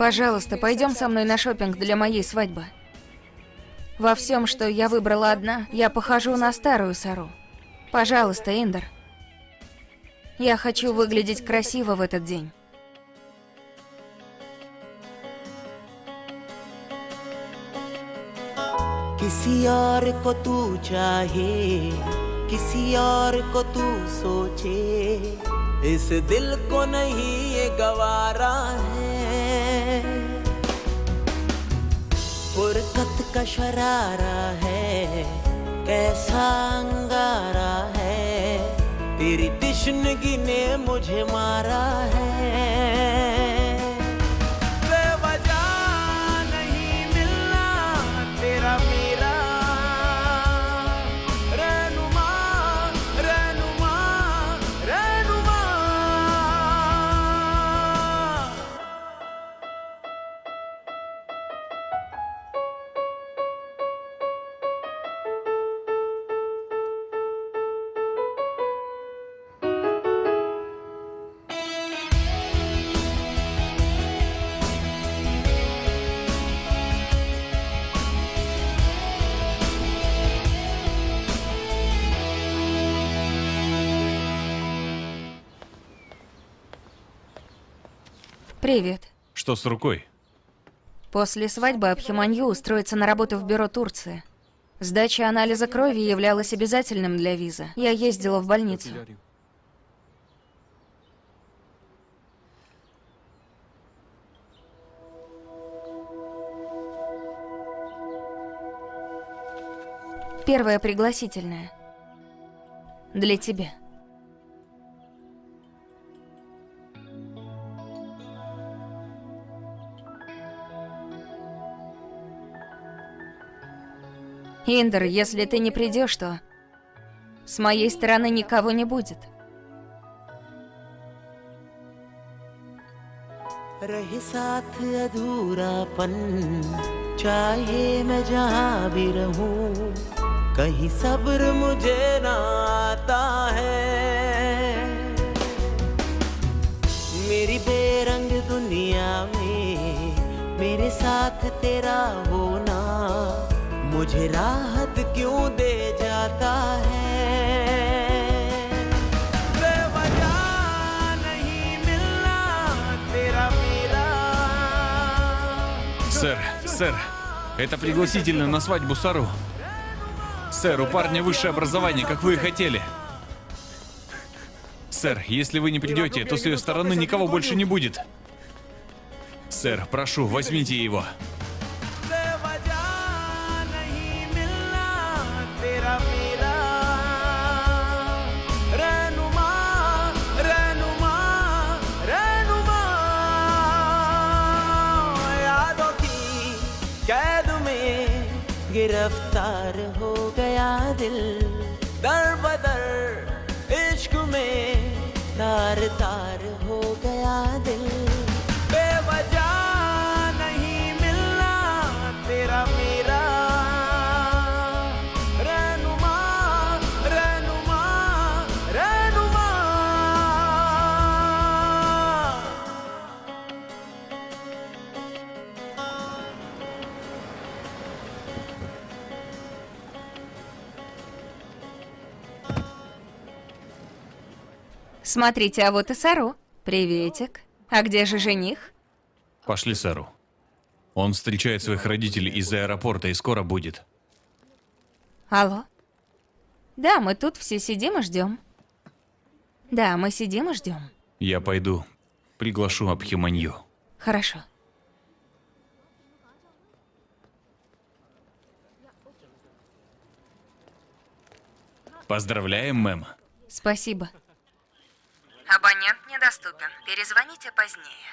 Пожалуйста, пойдем со мной на шопинг для моей свадьбы. Во всем, что я выбрала одна, я похожу на старую Сару. Пожалуйста, Индер. Я хочу выглядеть красиво в этот день. किसी और को तू चाहे किसी और को तू सोचे इस दिल को नहीं ये गवारा है फुरकत का शरारा है कैसा अंगारा है तेरी तिश्नगी ने मुझे मारा है बेवजह नहीं मिलना तेरा मेरा रहनुमा रहनुमा रहनुमा Привет. Что с рукой? После свадьбы Абхиманью устроится на работу в бюро Турции. Сдача анализа крови являлась обязательным для визы. Я ездила в больницу. Первая пригласительная. Для тебя. Индер, если ты не придешь, то с моей стороны никого не будет. रहे साथ अधूरापन चाहे मैं जहाँ भी रहूं कहीं सब्र मुझे ना आता है मेरी बेरंग दुनिया में मेरे साथ तेरा होना मुझे राहत क्यों दे जाता है बेवजह नहीं मिलना तेरा मेरा Сэр, это пригласительно на свадьбу Сару. Сэр, у парня высшее образование, как вы и хотели. Сэр, если вы не придете, то с ее стороны никого больше не будет. Сэр, прошу, возьмите его. बेवजह नहीं मिलना तेरा मेरा रहनुमा रहनुमा रहनुमा यादों की कैद में गिरफ्तार हो गया दिल दर बदर इश्क में तार तार हो गया दिल बेवजह नहीं मिलना तेरा मेरा रहनुमा रहनुमा रहनुमा Смотрите, а вот и Сару. Приветик. А где же жених? Пошли, Сару. Он встречает своих родителей из аэропорта и скоро будет. Алло? Да, мы тут все сидим и ждем. Да, мы сидим и ждем. Я пойду. Приглашу Абхиманью. Хорошо. Поздравляем, мэм. Спасибо. Абонент недоступен. Перезвоните позднее.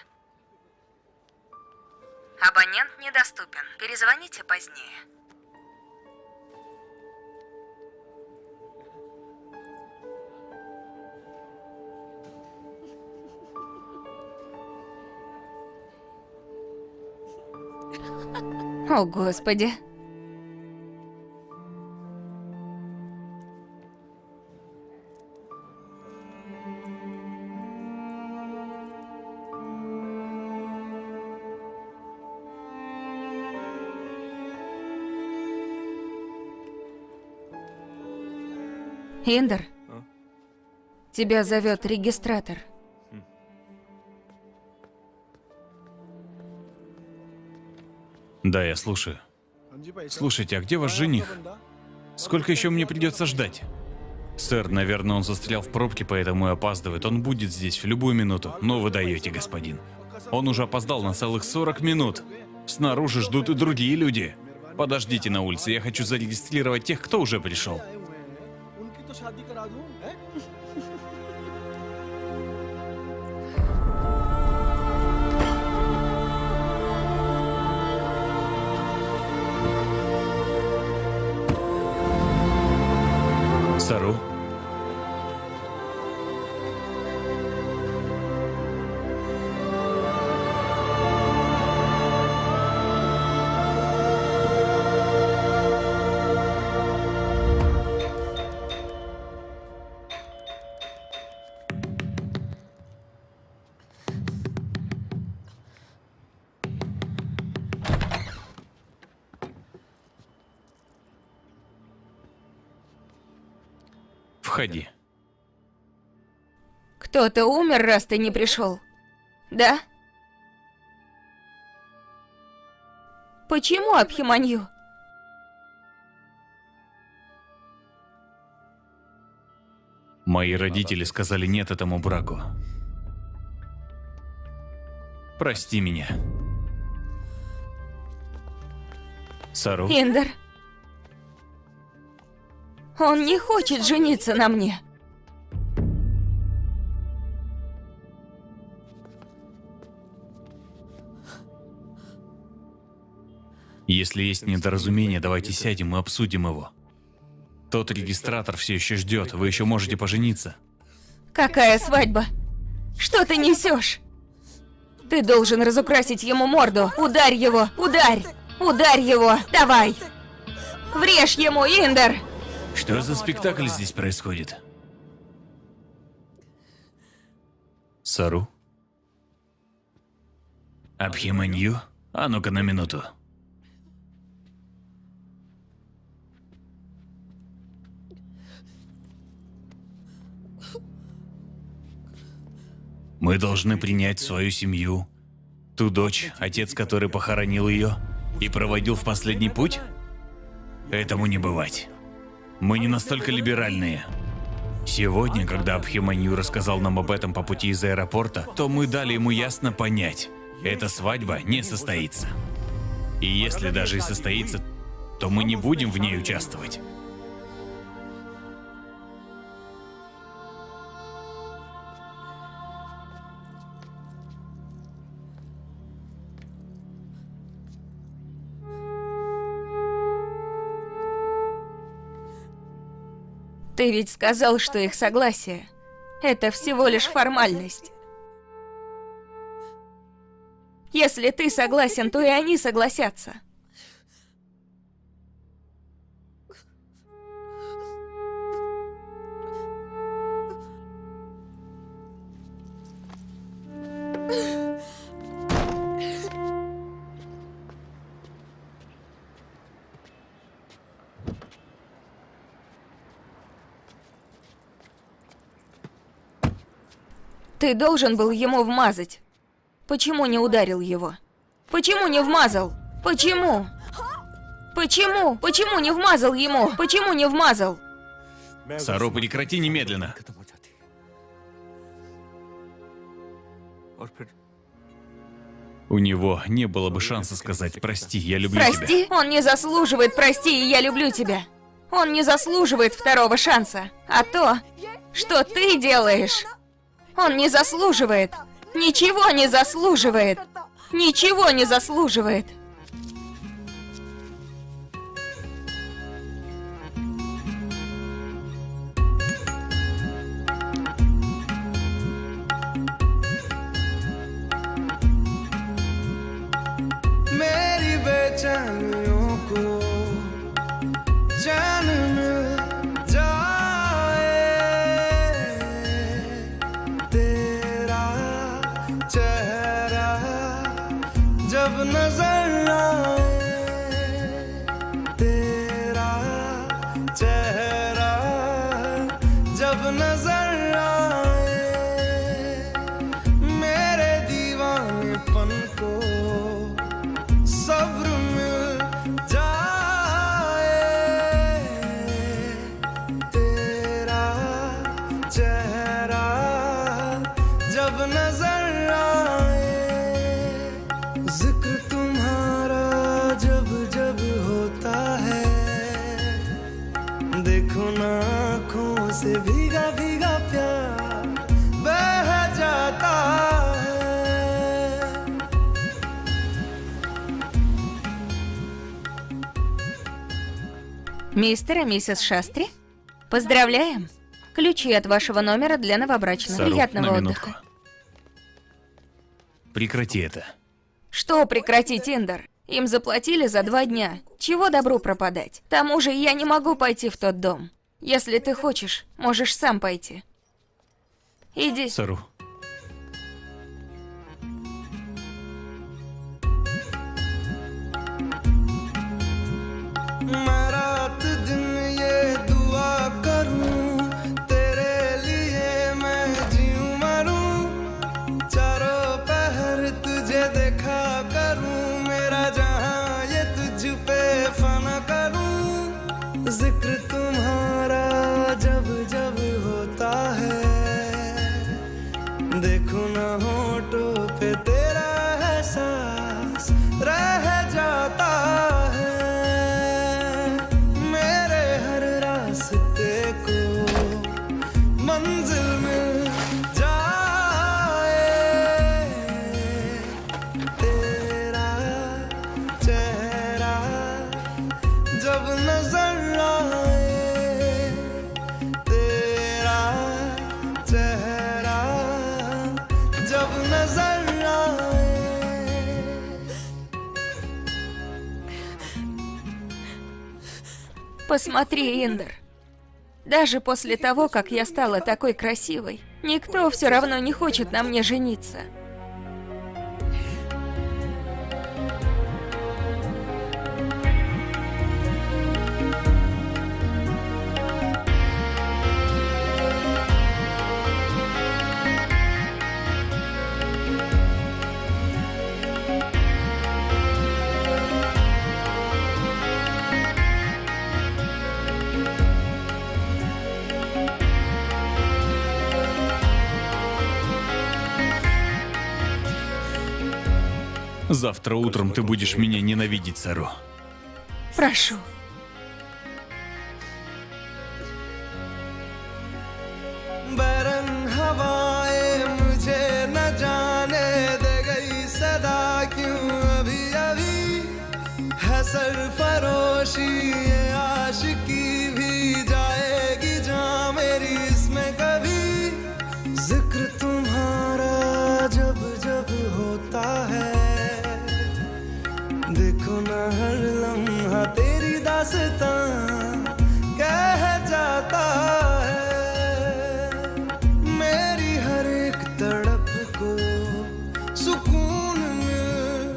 Абонент недоступен. Перезвоните позднее. О, Господи. Индер, тебя зовет регистратор. Да, я слушаю. Слушайте, а где ваш жених? Сколько еще мне придется ждать? Сэр, наверное, он застрял в пробке, поэтому и опаздывает. Он будет здесь в любую минуту. Но вы даете, господин. Он уже опоздал на целых 40 минут. Снаружи ждут и другие люди. Подождите на улице, я хочу зарегистрировать тех, кто уже пришел. उनकी तो शादी करा दूं हैं? Сару? Входи. Кто-то умер, раз ты не пришел. Да? Почему Абхиманью? Мои родители сказали нет этому браку. Прости меня. Сару, Индер. Он не хочет жениться на мне. если есть недоразумение, давайте сядем и обсудим его. Тот регистратор все еще ждет, вы еще можете пожениться. Какая свадьба? Что ты несешь? Ты должен разукрасить ему морду. Ударь его! Ударь! Ударь его! Давай! Врежь ему, Индер! Что за спектакль здесь происходит? Сару? Абхиманью? А ну-ка на минуту. Мы должны принять свою семью, ту дочь, отец которой похоронил ее и проводил в последний путь? Этому не бывать. Мы не настолько либеральные. Сегодня, когда Абхиманью рассказал нам об этом по пути из аэропорта, то мы дали ему ясно понять, эта свадьба не состоится. И если даже и состоится, то мы не будем в ней участвовать. Ты ведь сказал, что их согласие – это всего лишь формальность. Если ты согласен, то и они согласятся. Ты должен был ему вмазать. Почему не ударил его? Почему не вмазал? Почему? Почему? Почему не вмазал ему? Почему не вмазал? Сару, прекрати немедленно. У него не было бы шанса сказать «прости, я люблю тебя». Прости, он не заслуживает «прости, и я люблю тебя». Он не заслуживает второго шанса. А то, что ты делаешь, он не заслуживает. Ничего не заслуживает. Ничего не заслуживает. मेरी बेचैनियों को चैन मिल जाए तेरा चेहरा जब नजर आए तेरा चेहरा जब नजर आए मेरे दीवानेपन को सब्र मिल जाए तेरा चेहरा जब नजर आए जिक्र तुम्हारा जब जब होता है देखो ना आँखों से भीगा भीगा प्यार बह जाता है Мистер и миссис Шастри, поздравляем. Ключи от вашего номера для новобрачных. Сару, Приятного на минутку. отдыха. Прекрати это. Что прекратить, Индер? Им заплатили за 2 дня. Чего добру пропадать? К тому же я не могу пойти в тот дом. Если ты хочешь, можешь сам пойти. Иди. Сару. मैं रात दिन ये दुआ करूं तेरे लिए मैं जीऊं मरूं चारों पहर तुझे देखा करूं मेरा जहां ये बेवफा न करूं, जिक्र तुम्हारा जब जब होता है, देखो न होठों पे तेरा एहसास रह जाता है, मेरे हर रास्ते को मंजिल मिल जाए, तेरा चेहरा जब नजर आए, तेरा चेहरा जब नजर आए. Посмотри, Индер. Даже после того, как я стала такой красивой, никто все равно не хочет на мне жениться. Завтра утром ты будешь меня ненавидеть, Сару. Прошу. बैरन हवाएं मुझे न जाने दे गई सदा क्यों अभी अभी है सरफरोशी ये आशिकी भी जाएगी जहाँ मेरी इसमें कभी जिक्र तुम्हारा जब जब होता है देखो न हर लम्हा तेरी दास्तां कह जाता है मेरी हर एक तड़प को सुकून मिल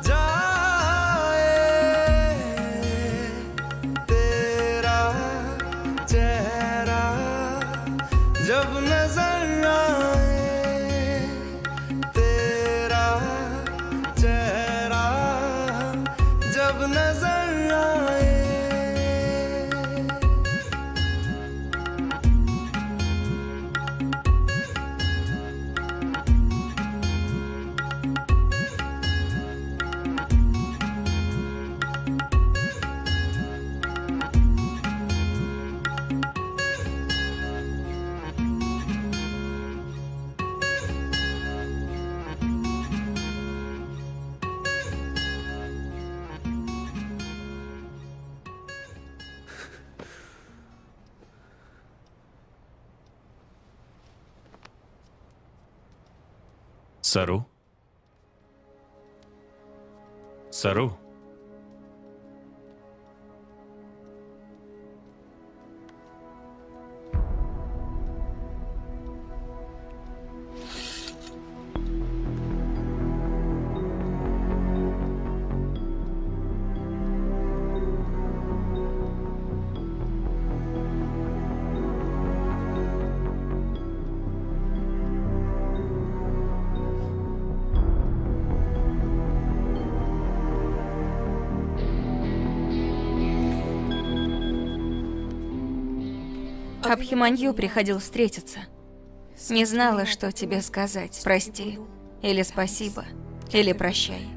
जाए तेरा चेहरा जब नजर आए तेरा चेहरा जब नजर आए Сару? Сару? Абхиманью приходил встретиться. Не знала, что тебе сказать. Прости. Или спасибо. Или прощай.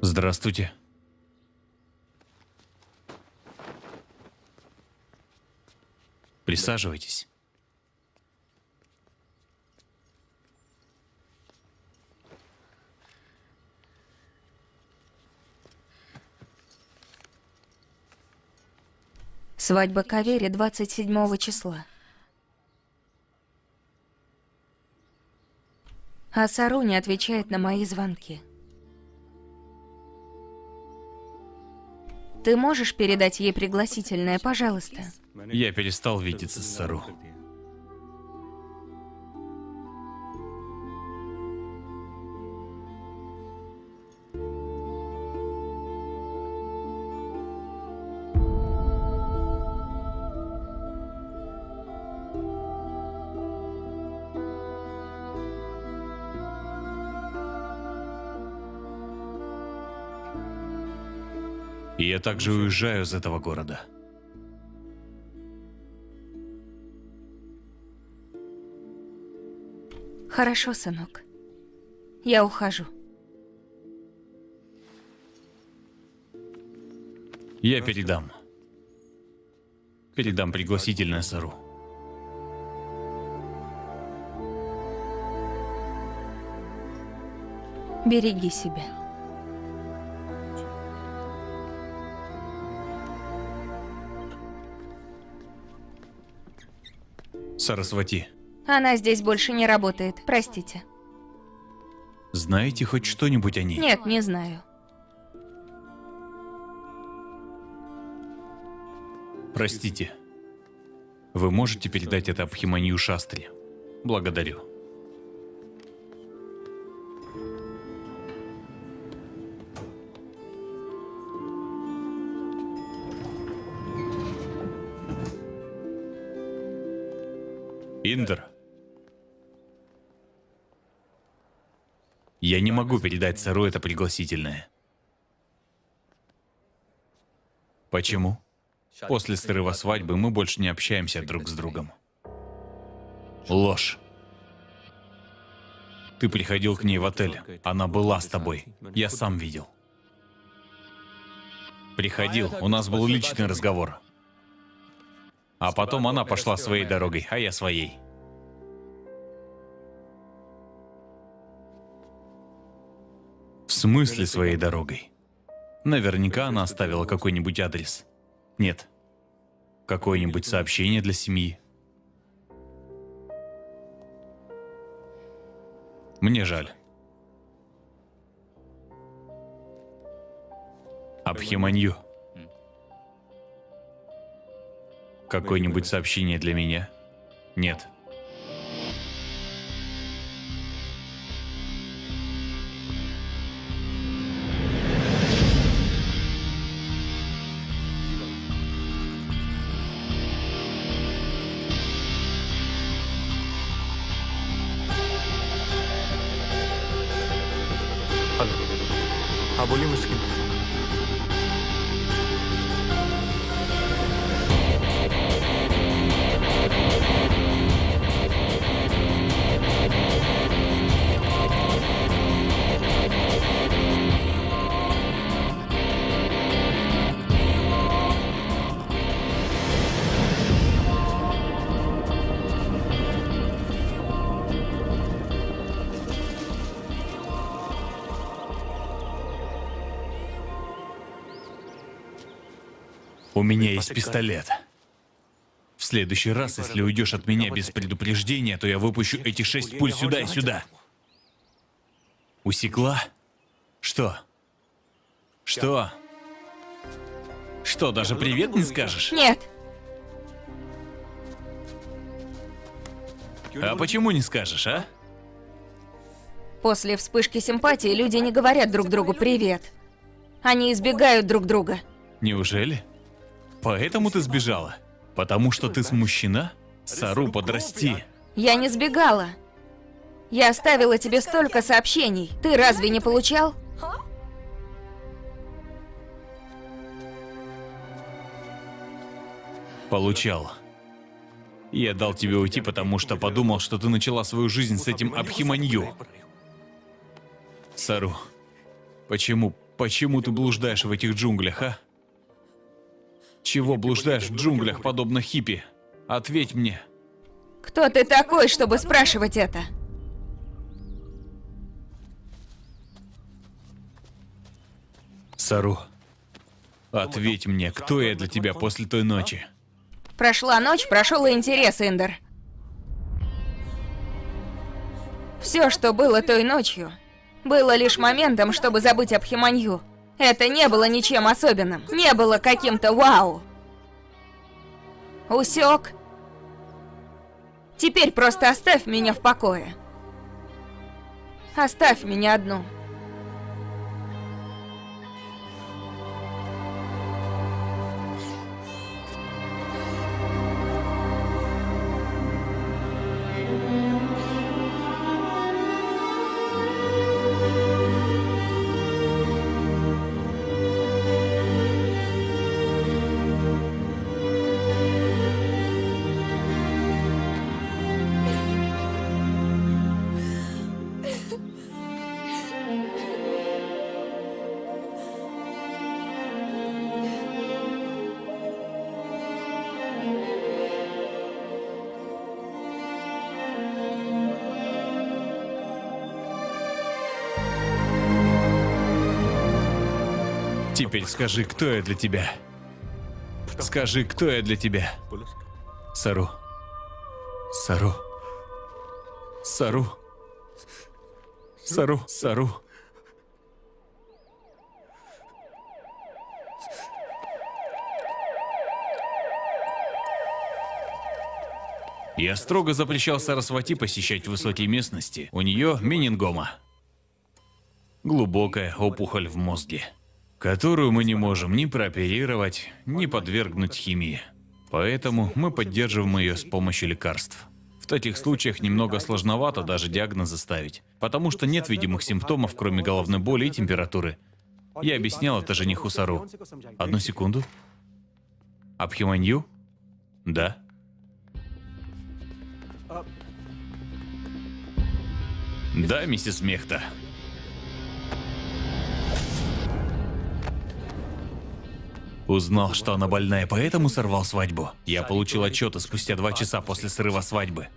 Здравствуйте. Присаживайтесь. Свадьба Кавери 27 числа. А Сару не отвечает на мои звонки. Ты можешь передать ей пригласительное, пожалуйста? Я перестал видеться с Сару. И я также уезжаю из этого города. Хорошо, сынок. Я ухожу. Я передам. Передам пригласительное Сару. Береги себя. Сарасвати, Она здесь больше не работает. Простите. знаете хоть что-нибудь о ней? Нет, не знаю. Простите. Вы можете передать это Абхиманью Шастри? Благодарю. Индр. Я не могу передать Сару это пригласительное. Почему? После срыва свадьбы мы больше не общаемся друг с другом. Ложь. Ты приходил к ней в отель. Она была с тобой. Я сам видел. Приходил, у нас был личный разговор. А потом она пошла своей дорогой, а я своей. В смысле своей дорогой? Наверняка она оставила какой-нибудь адрес. Нет. Какое-нибудь сообщение для семьи. Мне жаль. Абхиманью. Какое-нибудь сообщение для меня? Нет. हाँ बोलिए मुस्किन। У меня есть пистолет. В следующий раз, если уйдешь от меня без предупреждения, то я выпущу эти 6 пуль сюда и сюда. Усекла? Что? Что? Что, даже привет не скажешь? Нет. А почему не скажешь, а? После вспышки симпатии люди не говорят друг другу «привет». Они избегают друг друга. Неужели? Поэтому ты сбежала? Потому что ты смущена? Сару, подрасти. Я не сбегала. Я оставила тебе столько сообщений. Ты разве не получал? Получал. Я дал тебе уйти, потому что подумал, что ты начала свою жизнь с этим Абхиманью. Сару, почему ты блуждаешь в этих джунглях, а? Чего блуждаешь в джунглях, подобно хиппи? Ответь мне. Кто ты такой, чтобы спрашивать это? Сару, ответь мне, кто я для тебя после той ночи? Прошла ночь, прошел и интерес, Индер. Все, что было той ночью, было лишь моментом, чтобы забыть Абхиманью. Это не было ничем особенным. Не было каким-то вау. Усек. Теперь просто оставь меня в покое. Оставь меня одну. Теперь скажи, кто я для тебя? Скажи, кто я для тебя? Сару. Сару. Сару. Сару. Сару. Я строго запрещал Сарасвати посещать высокие местности. У нее менингома. Глубокая опухоль в мозге, которую мы не можем ни прооперировать, ни подвергнуть химии. Поэтому мы поддерживаем ее с помощью лекарств. В таких случаях немного сложновато даже диагноз ставить, потому что нет видимых симптомов, кроме головной боли и температуры. Я объяснял это жениху Сару. Одну секунду. Абхиманью? Да. Да, миссис Мехта. Узнал, что она больная, поэтому сорвал свадьбу. Я получил отчеты спустя 2 часа после срыва свадьбы.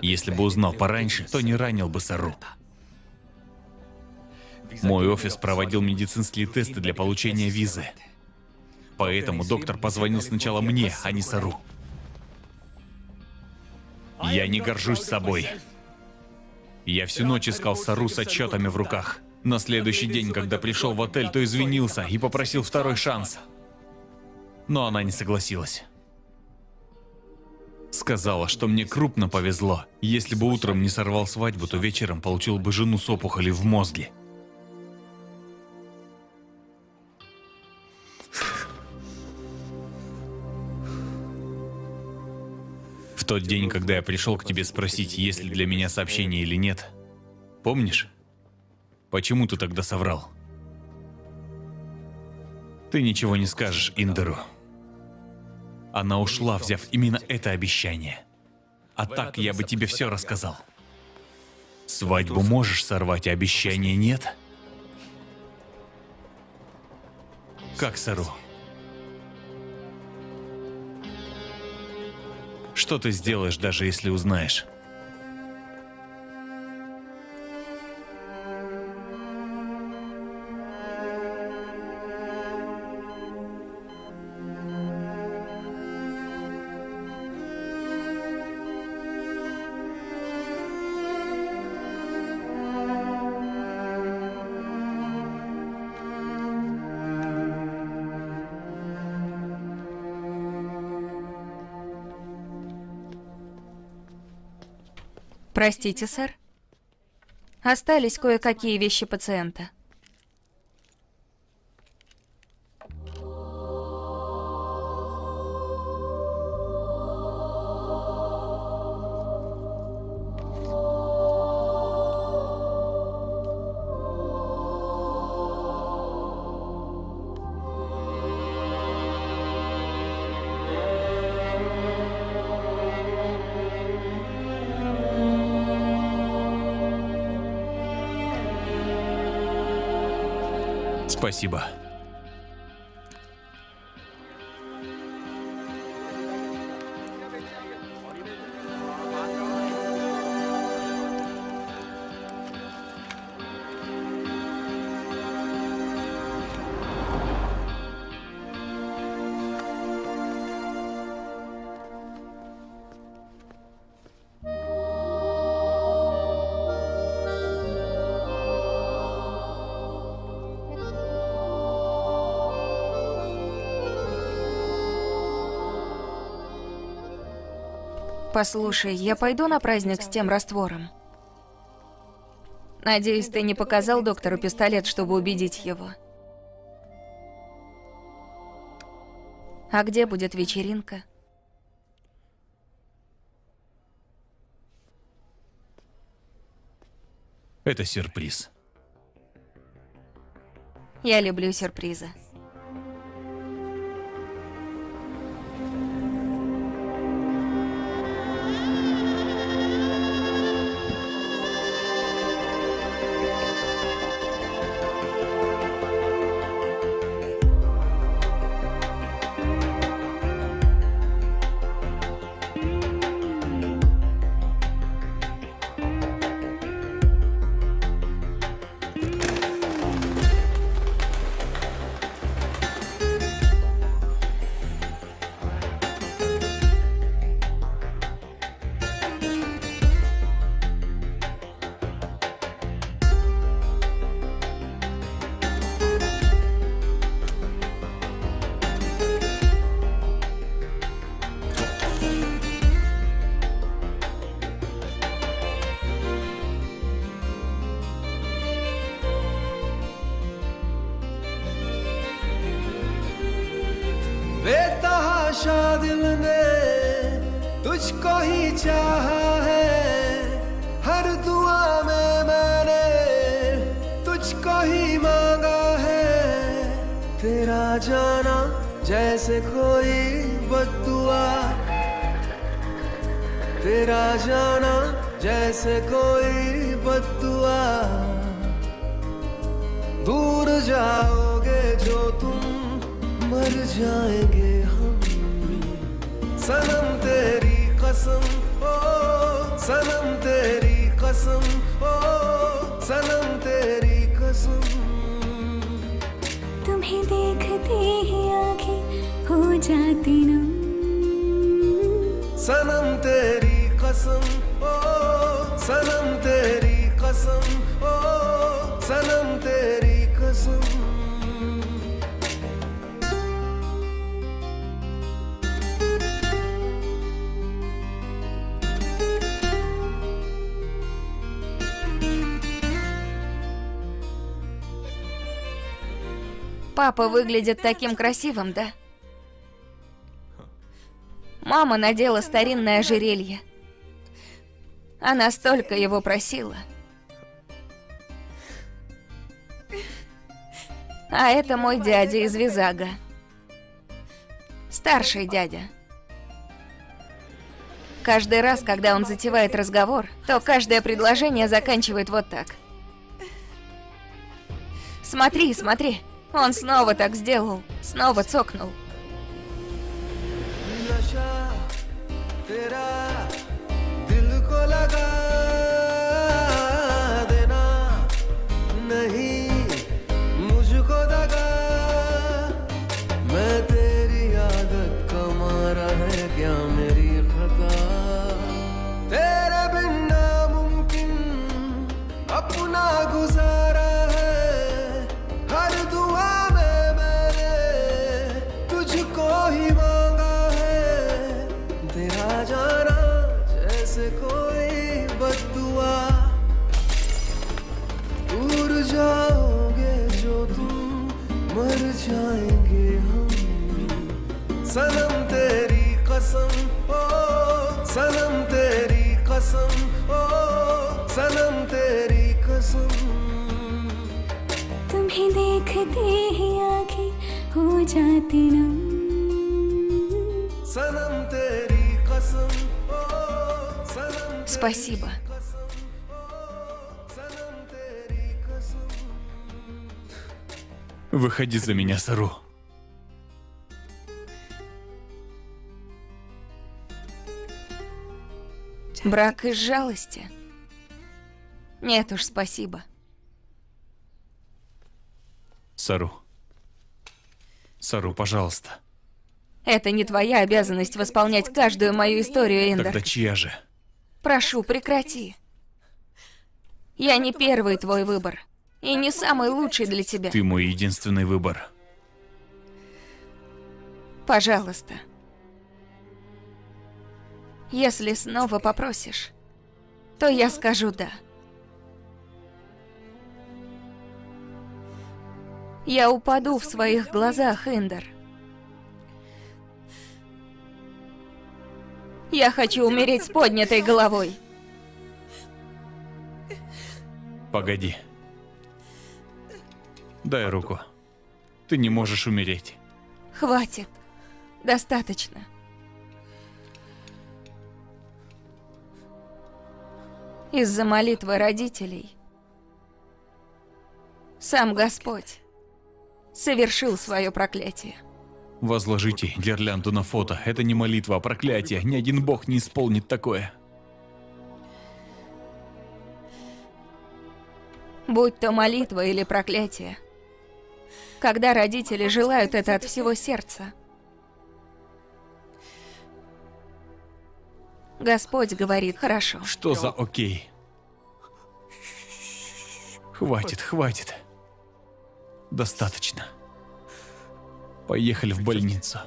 Если бы узнал пораньше, то не ранил бы Сару. Мой офис проводил медицинские тесты для получения визы. Поэтому доктор позвонил сначала мне, а не Сару. Я не горжусь собой. Я всю ночь искал Сару с отчетами в руках. На следующий день, когда пришел в отель, то извинился и попросил второй шанс. Но она не согласилась. Сказала, что мне крупно повезло. Если бы утром не сорвал свадьбу, то вечером получил бы жену с опухолью в мозге. В тот день, когда я пришел к тебе спросить, есть ли для меня сообщение или нет, помнишь? Почему ты тогда соврал? Ты ничего не скажешь Индеру. Она ушла, взяв именно это обещание. А так я бы тебе все рассказал. Свадьбу можешь сорвать, а обещание нет? Как, Сару? Что ты сделаешь, даже если узнаешь? Простите, сэр. Остались кое-какие вещи пациента. Спасибо. Послушай, я пойду на праздник с тем раствором. Надеюсь, ты не показал доктору пистолет, чтобы убедить его. А где будет вечеринка? Это сюрприз. Я люблю сюрпризы. बेतहाशा दिल ने तुझको ही चाहा है, हर दुआ में मैंने तुझको ही मांगा है। तेरा जाना जैसे कोई बद्दुआ, तेरा जाना जैसे कोई बद्दुआ। दूर जाओगे जो तुम, मर जाएंगे हम। सनम तेरी कसम, ओ सनम तेरी कसम, ओ सनम तेरी कसम। तुम्हें देखते ही आंखें हो जाती नम। सनम तेरी कसम, ओ सनम तेरी कसम, ओ सनम तेरी कसम। Папа выглядит таким красивым, да? Мама надела старинное ожерелье. Она столько его просила. А это мой дядя из Визага. Старший дядя. Каждый раз, когда он затевает разговор, то каждое предложение заканчивает вот так. Смотри, смотри. Он снова так сделал. Снова цокнул. नशा तेरा दिल को लगा देना, नहीं मुझको दगा। मैं तेरी आदत का मारा है क्या मेरी खता। तेरे बिन नामुमकिन अपना गुजारा है, हर दुआ में मैंने तुझको ही मांगा है। तेरा जाना जैसे कोई बद्दुआ, दूर जाओगे जो तुम, मर जाएंगे हम। सनम तेरी कसम, ओ सनम तेरी कसम, ओ सनम तेरी कसम। तुम्हें देखते ही आंखें हो जाती नम। सनम तेरी कसम, ओ सनम Спасибо. सनम तेरी कसम। Выходи за меня, Сару. Брак из жалости? Нет уж, спасибо. Сару. Сару, пожалуйста. Это не твоя обязанность восполнять каждую мою историю, Эндер. Тогда чья же? Прошу, прекрати. Я не первый твой выбор. И не самый лучший для тебя. Ты мой единственный выбор. Пожалуйста. Если снова попросишь, то я скажу «да». Я упаду в своих глазах, Индер. Я хочу умереть с поднятой головой. Погоди. Дай руку. Ты не можешь умереть. Хватит. Достаточно. Из-за молитвы родителей сам Господь совершил свое проклятие. Возложите гирлянду на фото. Это не молитва, а проклятие. Ни один бог не исполнит такое. Будь то молитва или проклятие. Когда родители желают это от всего сердца, Господь говорит: хорошо. Что за окей? Хватит, хватит. Достаточно. Поехали в больницу.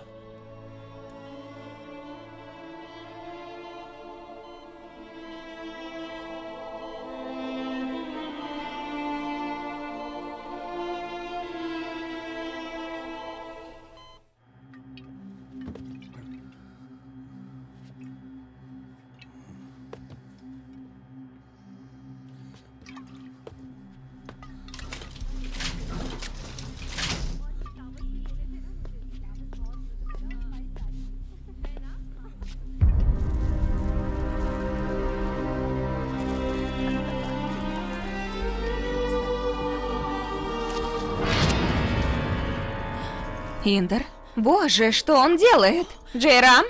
Индер? Боже, что он делает? Джейрам?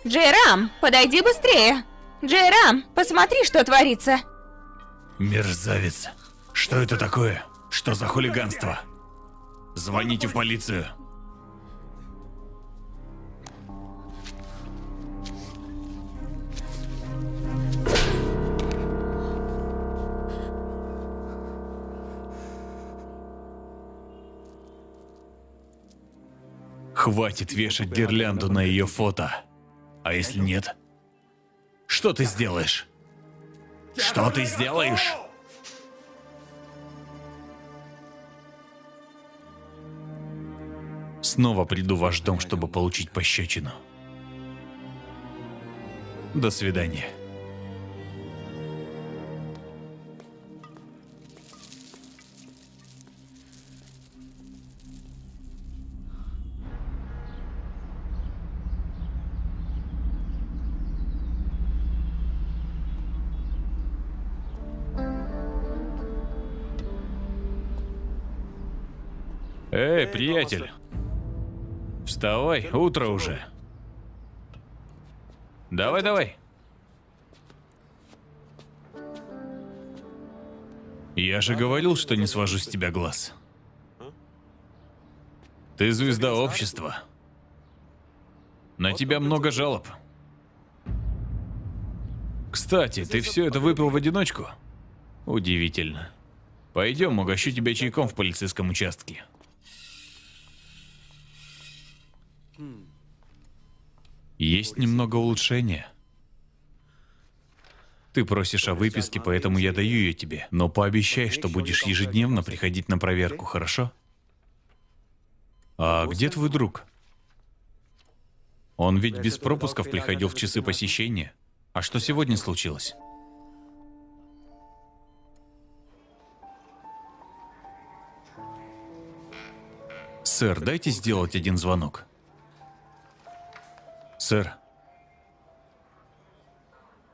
Джейрам, подойди быстрее! Джейрам, посмотри, что творится! Мерзавец. Что это такое? Что за хулиганство? Звоните в полицию. Хватит вешать гирлянду на ее фото. А если нет? Что ты сделаешь? Что ты сделаешь? Снова приду в ваш дом, чтобы получить пощечину. До свидания. Эй, приятель. Вставай, утро уже. Давай, давай. Я же говорил, что не свожу с тебя глаз. Ты звезда общества. На тебя много жалоб. Кстати, ты все это выпил в одиночку? Удивительно. Пойдем, угощу тебя чайком в полицейском участке. Есть немного улучшения. Ты просишь о выписке, поэтому я даю ее тебе. Но пообещай, что будешь ежедневно приходить на проверку, хорошо? А где твой друг? Он ведь без пропусков приходил в часы посещения. А что сегодня случилось? Сэр, дайте сделать один звонок. Сэр.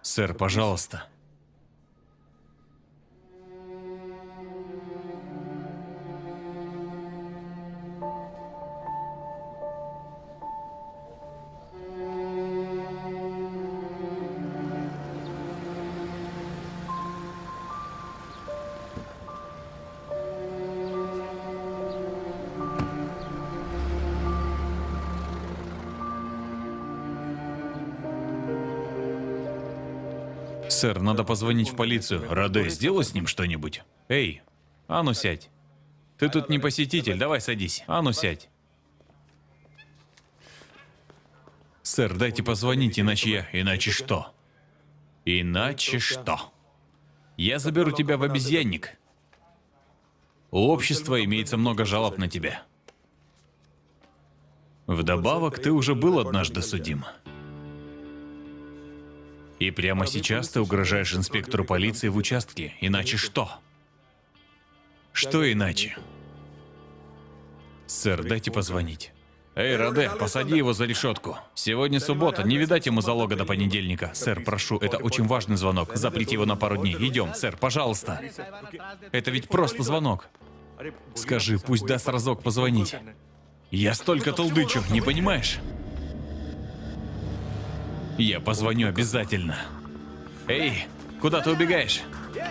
Сэр, пожалуйста. Сэр, надо позвонить в полицию. Раде, сделай с ним что-нибудь. Эй, а ну сядь. Ты тут не посетитель, давай садись. А ну сядь. Сэр, дайте позвонить, иначе я... Иначе что? Иначе что? Я заберу тебя в обезьянник. У общества имеется много жалоб на тебя. Вдобавок, ты уже был однажды судим. И прямо сейчас ты угрожаешь инспектору полиции в участке. Иначе что? Что иначе? Сэр, дайте позвонить. Эй, Раде, посади его за решетку. Сегодня суббота, не видать ему залога до понедельника. Сэр, прошу, это очень важный звонок. Заприте его на пару дней. Идем, сэр, пожалуйста. Это ведь просто звонок. Скажи, пусть даст разок позвонить. Я столько толдычу, не понимаешь? Я позвоню обязательно. Эй, куда ты убегаешь?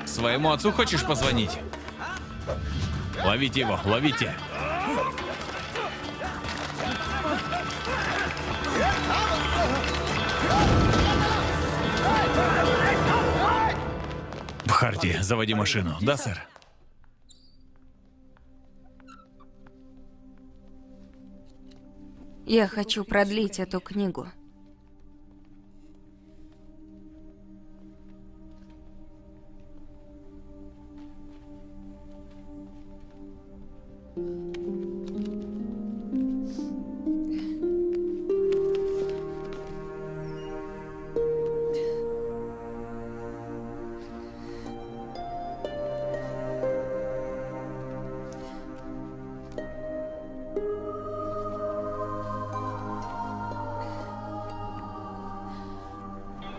Своему отцу хочешь позвонить? Ловите его, ловите. Бхарти, заводи машину. Да, сэр? Я хочу продлить эту книгу.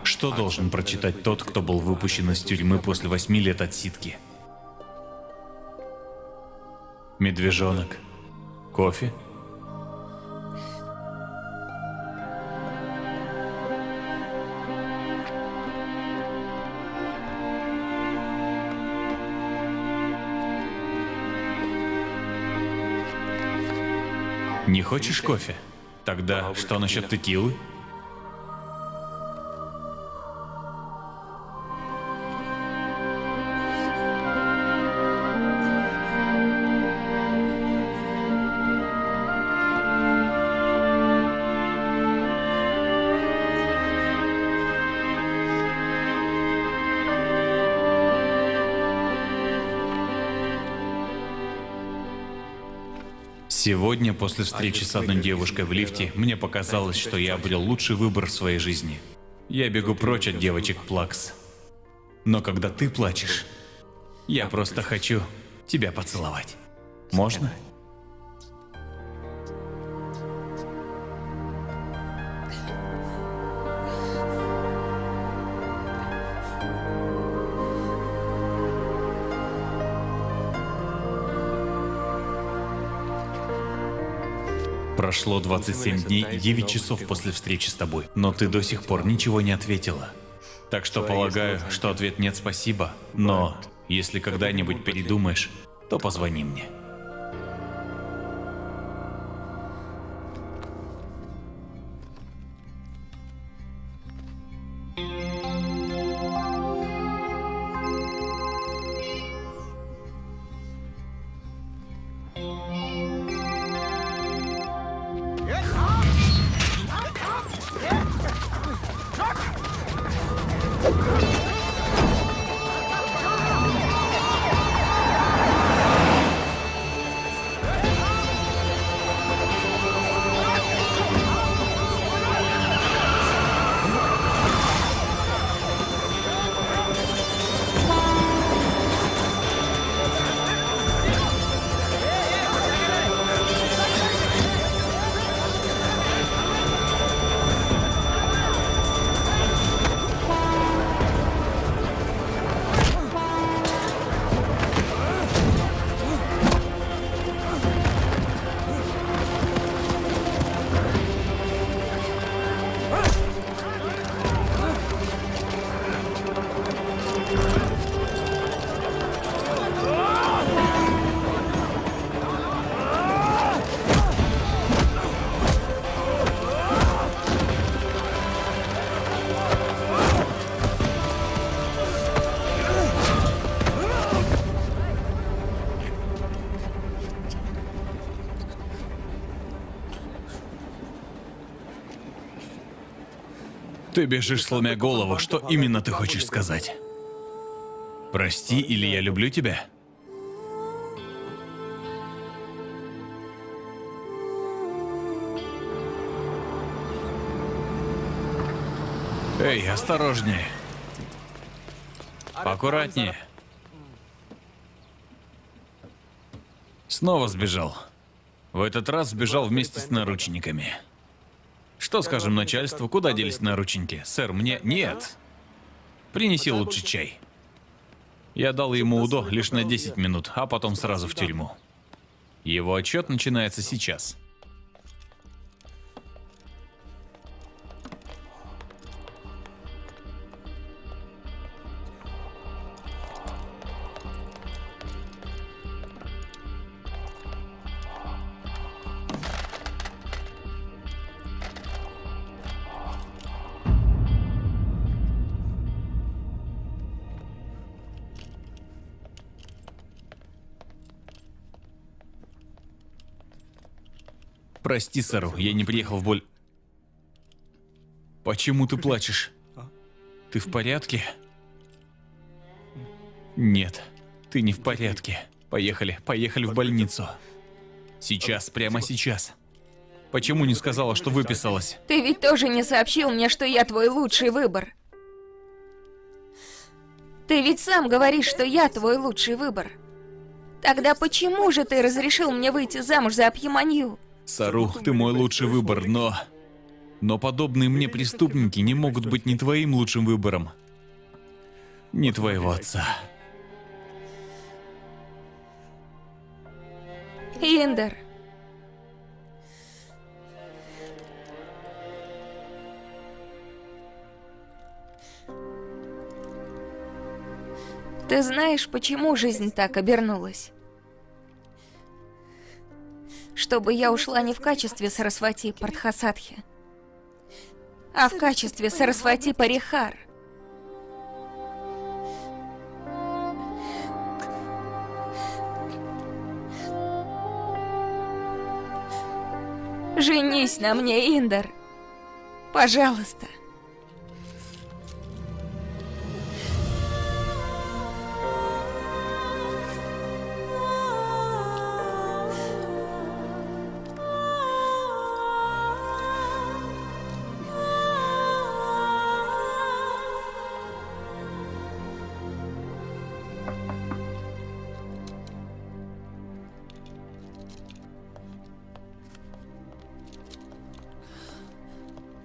Что должен прочитать тот, кто был выпущен из тюрьмы после 8 лет отсидки? Медвежонок. Кофе? Не хочешь кофе? Тогда что насчет текилы? Сегодня, после встречи с одной девушкой в лифте, мне показалось, что я обрел лучший выбор в своей жизни. Я бегу прочь от девочек плакс. Но когда ты плачешь, я просто хочу тебя поцеловать. Можно? Прошло 27 дней и 9 часов после встречи с тобой, но ты до сих пор ничего не ответила. Так что полагаю, что ответ нет, спасибо. Но если когда-нибудь передумаешь, то позвони мне. Ты бежишь, сломя голову. Что именно ты хочешь сказать? Прости или я люблю тебя? Эй, осторожнее. Аккуратнее. Снова сбежал. В этот раз сбежал вместе с наручниками. Что скажем начальству? Куда делись наручники? Сэр, мне... Нет. Принеси лучше чай. Я дал ему УДО лишь на 10 минут, а потом сразу в тюрьму. Его отчет начинается сейчас. Прости, Сару, я не приехал в боль. Почему ты плачешь? Ты в порядке? Нет, ты не в порядке. Поехали, поехали в больницу. Сейчас, прямо сейчас. Почему не сказала, что выписалась? Ты ведь тоже не сообщил мне, что я твой лучший выбор. Ты ведь сам говоришь, что я твой лучший выбор. Тогда почему же ты разрешил мне выйти замуж за Абхиманью? Сару, ты мой лучший выбор, но... Но подобные мне преступники не могут быть ни твоим лучшим выбором, ни твоего отца. Индер. Ты знаешь, почему жизнь так обернулась? Чтобы я ушла не в качестве Сарасвати Партхасатхи, а в качестве Сарасвати Парихар. Женись на мне, Индер. Пожалуйста.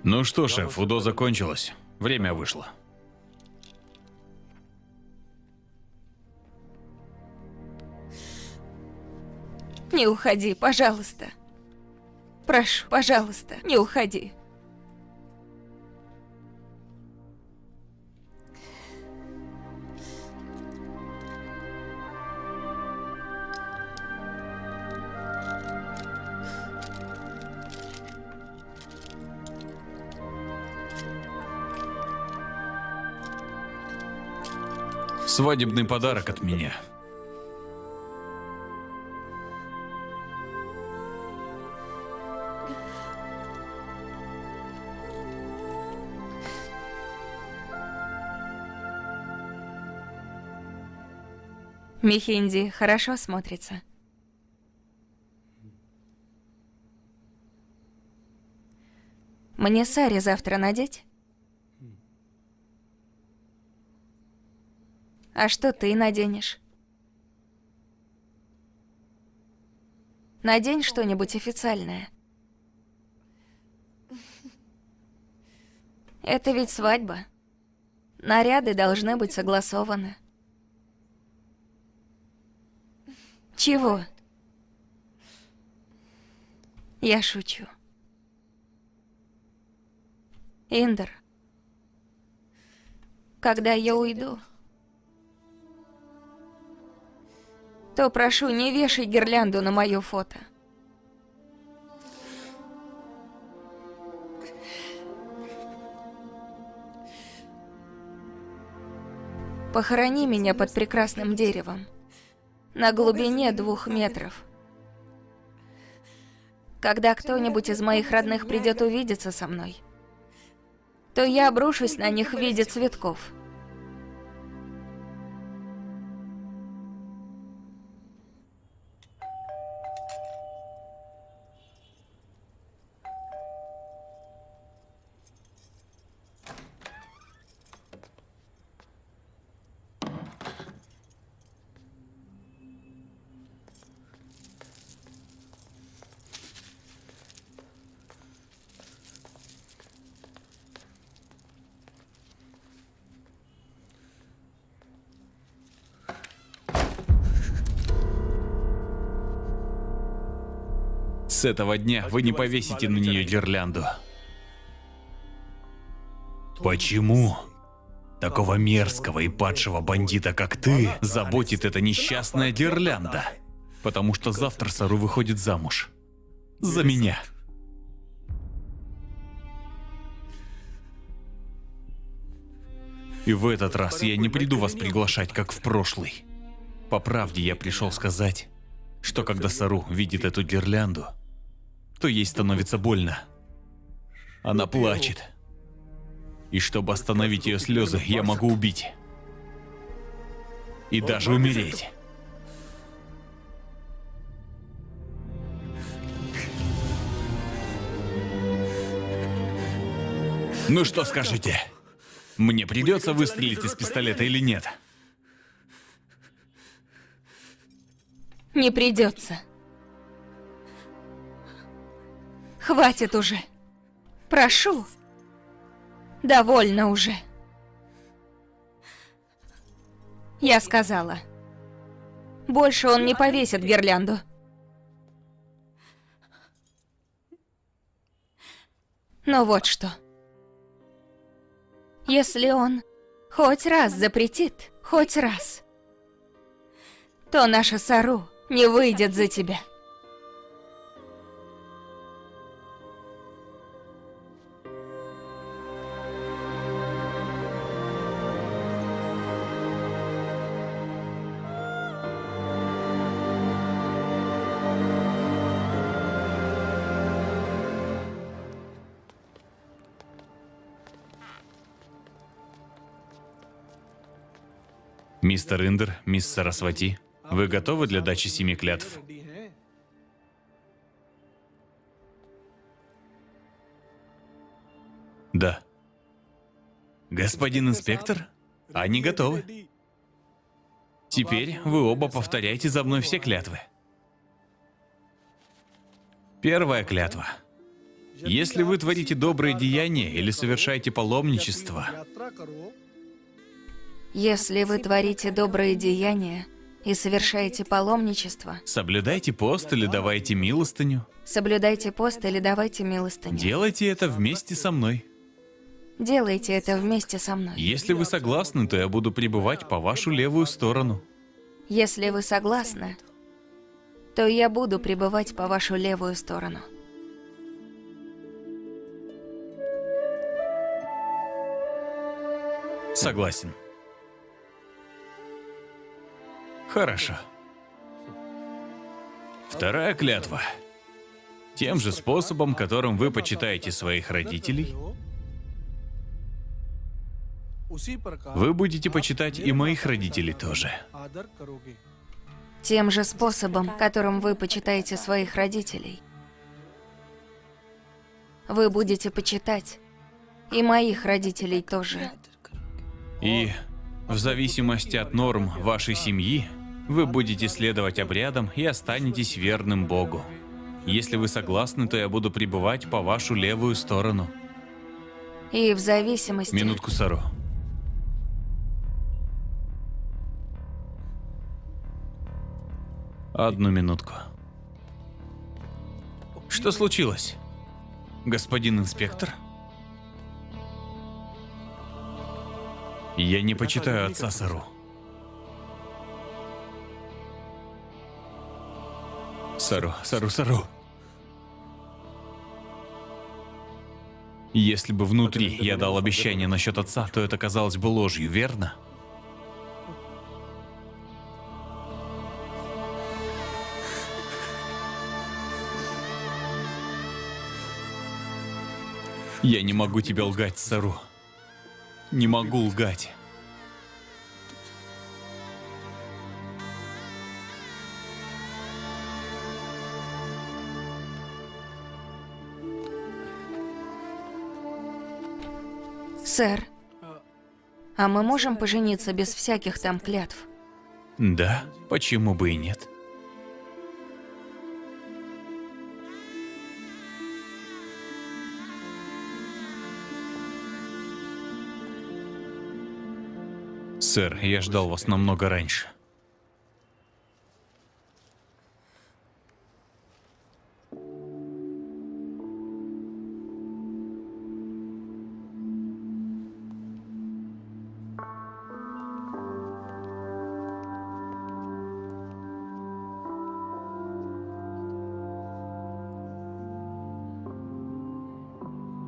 Ну что, шеф, УДО закончилось. Время вышло. Не уходи, пожалуйста. Прошу, пожалуйста, не уходи. Свадебный подарок от меня. Мехинди хорошо смотрится. Мне сари завтра надеть? А что ты наденешь? Надень что-нибудь официальное. Это ведь свадьба. Наряды должны быть согласованы. Чего? Я шучу. Индер, когда я уйду, то прошу, не вешай гирлянду на мое фото. Похорони меня под прекрасным деревом, на глубине 2 метров. Когда кто-нибудь из моих родных придет увидеться со мной, то я обрушусь на них в виде цветков. С этого дня вы не повесите на нее гирлянду. Почему? Такого мерзкого и падшего бандита, как ты, заботит эта несчастная гирлянда. Потому что завтра Сару выходит замуж. За меня. И в этот раз я не приду вас приглашать, как в прошлый. По правде, я пришел сказать, что когда Сару видит эту гирлянду, то ей становится больно. Она плачет. И чтобы остановить ее слезы, я могу убить. И даже умереть. Ну что скажете? Мне придется выстрелить из пистолета или нет? Не придется. Хватит уже. Прошу. Довольно уже. Я сказала. Больше он не повесит гирлянду. Но вот что. Если он хоть раз запретит, хоть раз, то наша Сару не выйдет за тебя. Мистер Индер, мисс Сарасвати, вы готовы для дачи 7 клятв? Да. Господин инспектор, они готовы. Теперь вы оба повторяйте за мной все клятвы. Первая клятва. Если вы творите добрые деяния или совершаете паломничество, Если вы творите добрые деяния и совершаете паломничество, соблюдайте пост или давайте милостыню, соблюдайте пост или давайте милостыню. делайте это вместе со мной. Делайте это вместе со мной. Если вы согласны, то я буду пребывать по вашу левую сторону. Если вы согласны, то я буду пребывать по вашу левую сторону. Согласен. Хорошо. Вторая клятва. Тем же способом, которым вы почитаете своих родителей, вы будете почитать и моих родителей тоже. Тем же способом, которым вы почитаете своих родителей, вы будете почитать и моих родителей тоже. И в зависимости от норм вашей семьи, вы будете следовать обрядам и останетесь верным Богу. Если вы согласны, то я буду пребывать по вашу левую сторону. И в зависимости... Минутку, Сару. Одну минутку. Что случилось, господин инспектор? Я не почитаю отца Сару. Сару. Если бы внутри я дал обещание насчет отца, то это казалось бы ложью, верно? Я не могу тебе лгать, Сару. Не могу лгать. Сэр, а мы можем пожениться без всяких там клятв? Да, почему бы и нет? Сэр, я ждал вас намного раньше.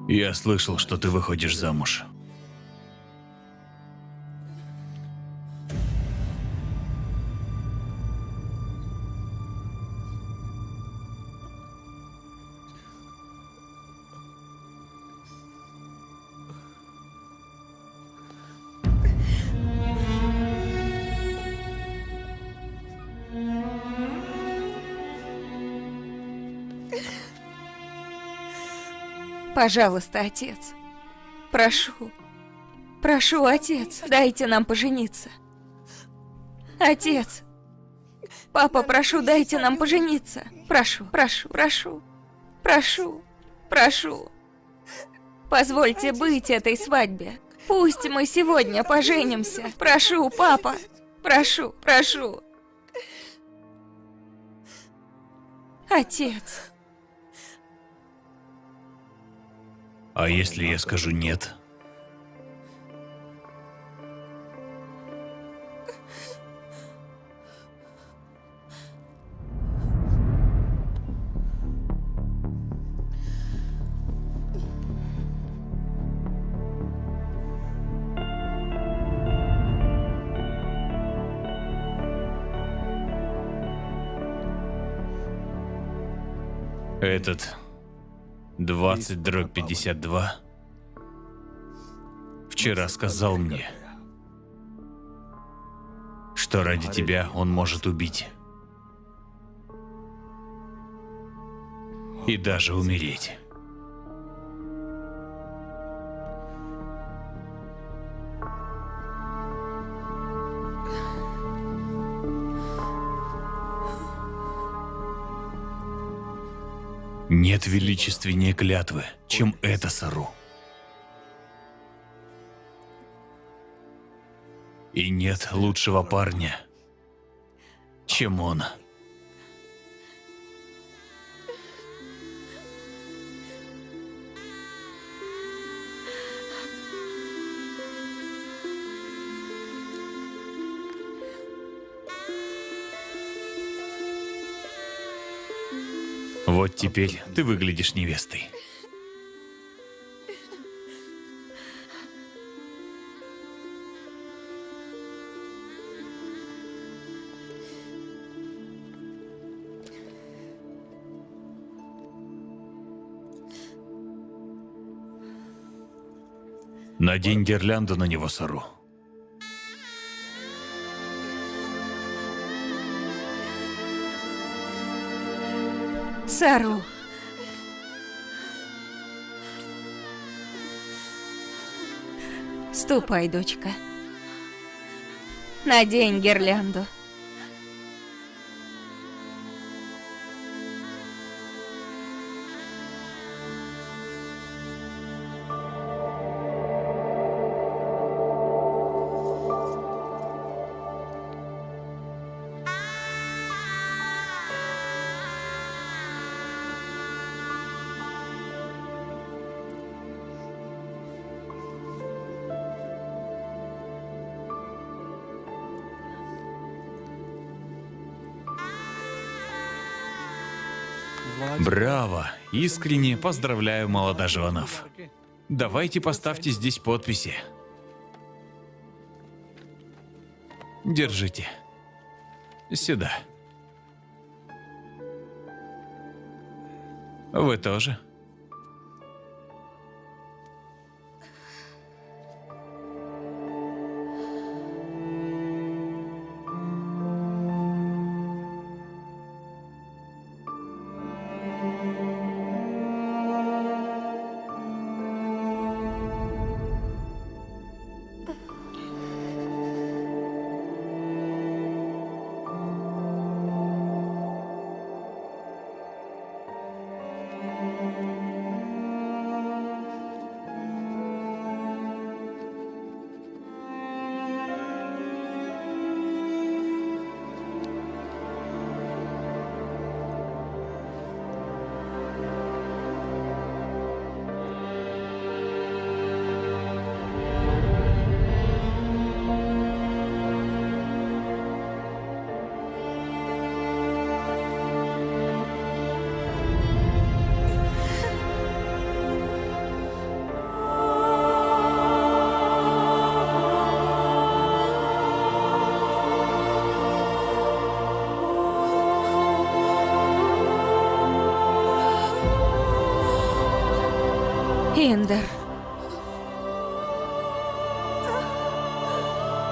Я слышал, что ты выходишь замуж. Пожалуйста, отец. Прошу. Прошу, отец, дайте нам пожениться. Отец. Папа, прошу, дайте нам пожениться. Прошу, прошу, прошу. Прошу, прошу. Позвольте быть этой свадьбе. Пусть мы сегодня поженимся. Прошу, папа. Прошу, прошу. Отец. А если я скажу нет? Этот 20/52 вчера сказал мне, что ради тебя он может убить. И даже умереть. Нет величественнее клятвы, чем это, Сару. И нет лучшего парня, чем он. Вот теперь ты выглядишь невестой. Надень гирлянду на него, Сару. Сару. Ступай, дочка. Надень гирлянду. Браво! Искренне поздравляю молодоженов. Давайте поставьте здесь подписи. Держите. Сюда. Вы тоже?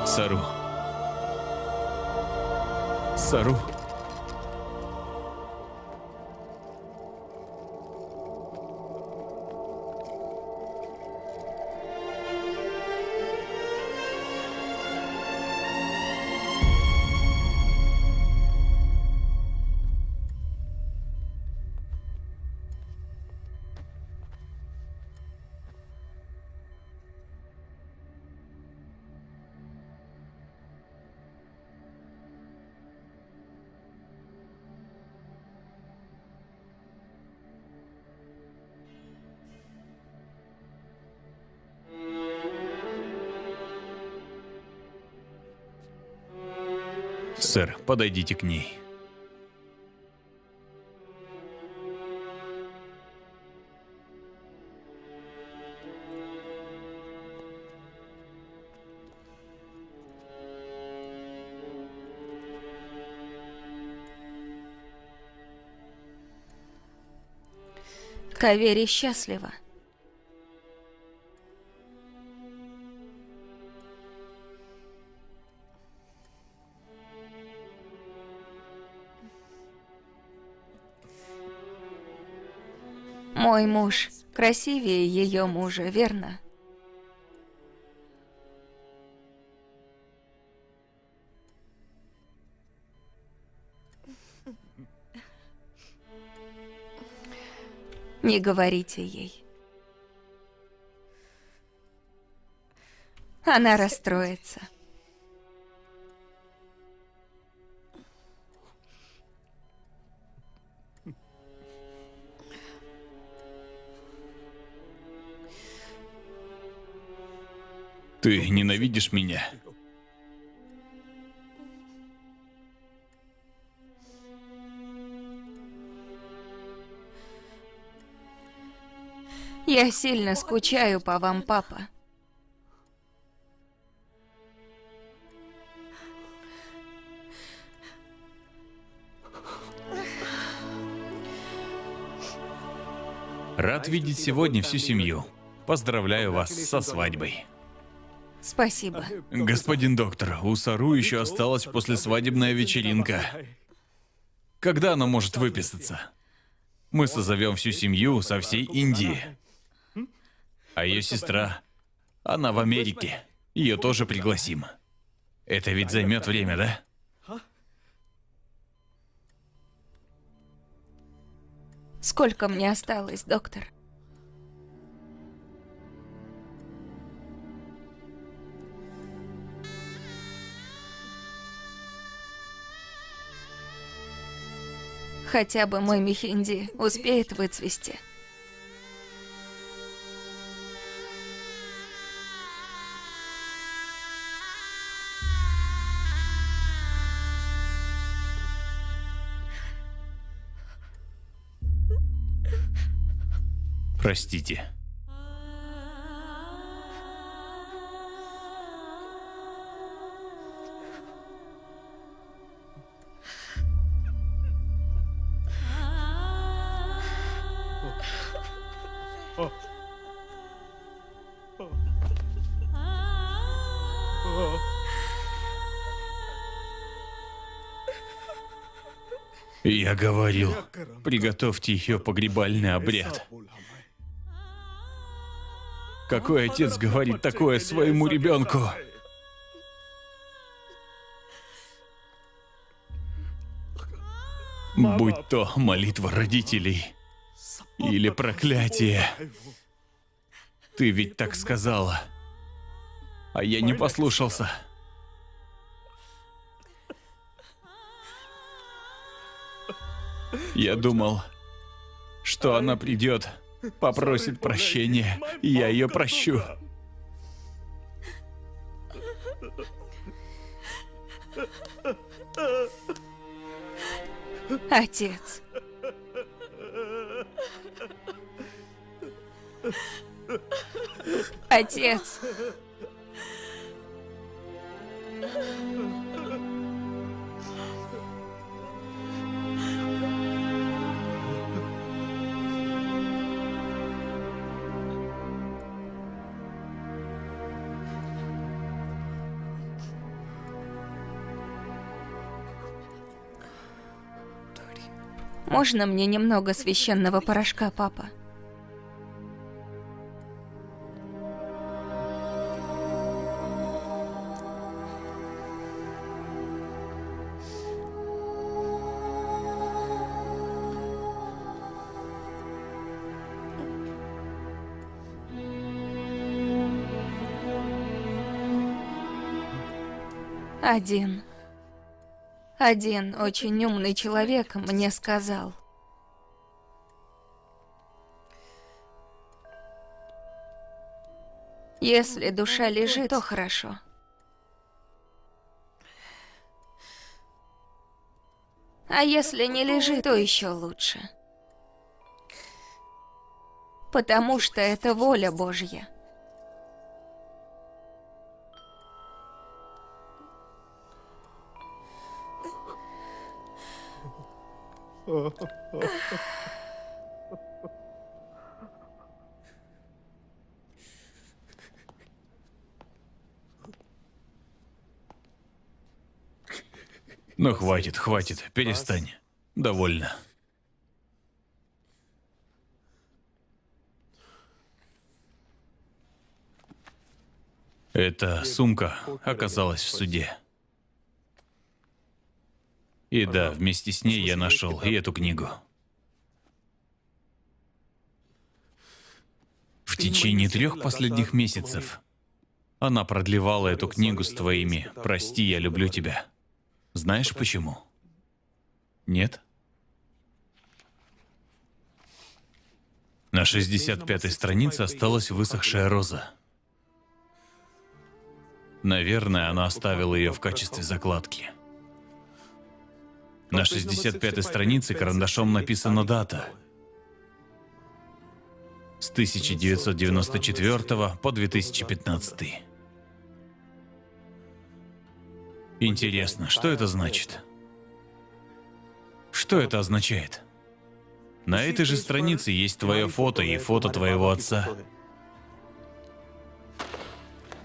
Сару. Сару. Сэр, подойдите к ней. Кавери счастлива. Мой муж красивее ее мужа, верно? Не говорите ей. Она расстроится. Ты ненавидишь меня? Я сильно скучаю по вам, папа. Рад видеть сегодня всю семью. Поздравляю вас со свадьбой. Спасибо. Господин доктор, у Сару еще осталась послесвадебная вечеринка. Когда она может выписаться? Мы созовем всю семью со всей Индии. А ее сестра, она в Америке. Ее тоже пригласим. Это ведь займет время, да? Сколько мне осталось, доктор? Хотя бы мой мехинди успеет выцвести. Простите. Я говорил, приготовьте ее погребальный обряд. Какой отец говорит такое своему ребенку? Будь то молитва родителей или проклятие. Ты ведь так сказала, а я не послушался. Я думал, что она придет, попросит прощения, и я ее прощу. Отец. Отец. Можно мне немного священного порошка, папа? Один очень умный человек мне сказал: если душа лежит, то хорошо. А если не лежит, то еще лучше. Потому что это воля Божья. Ну хватит, хватит, перестань. Довольно. Эта сумка оказалась в суде. И да, вместе с ней я нашел и эту книгу. В течение 3 последних месяцев она продлевала эту книгу с твоими «Прости, я люблю тебя». Знаешь почему? Нет? На 65-й странице осталась высохшая роза. Наверное, она оставила ее в качестве закладки. На 65-й странице карандашом написана дата. С 1994 по 2015. Интересно, что это значит? Что это означает? На этой же странице есть твое фото и фото твоего отца.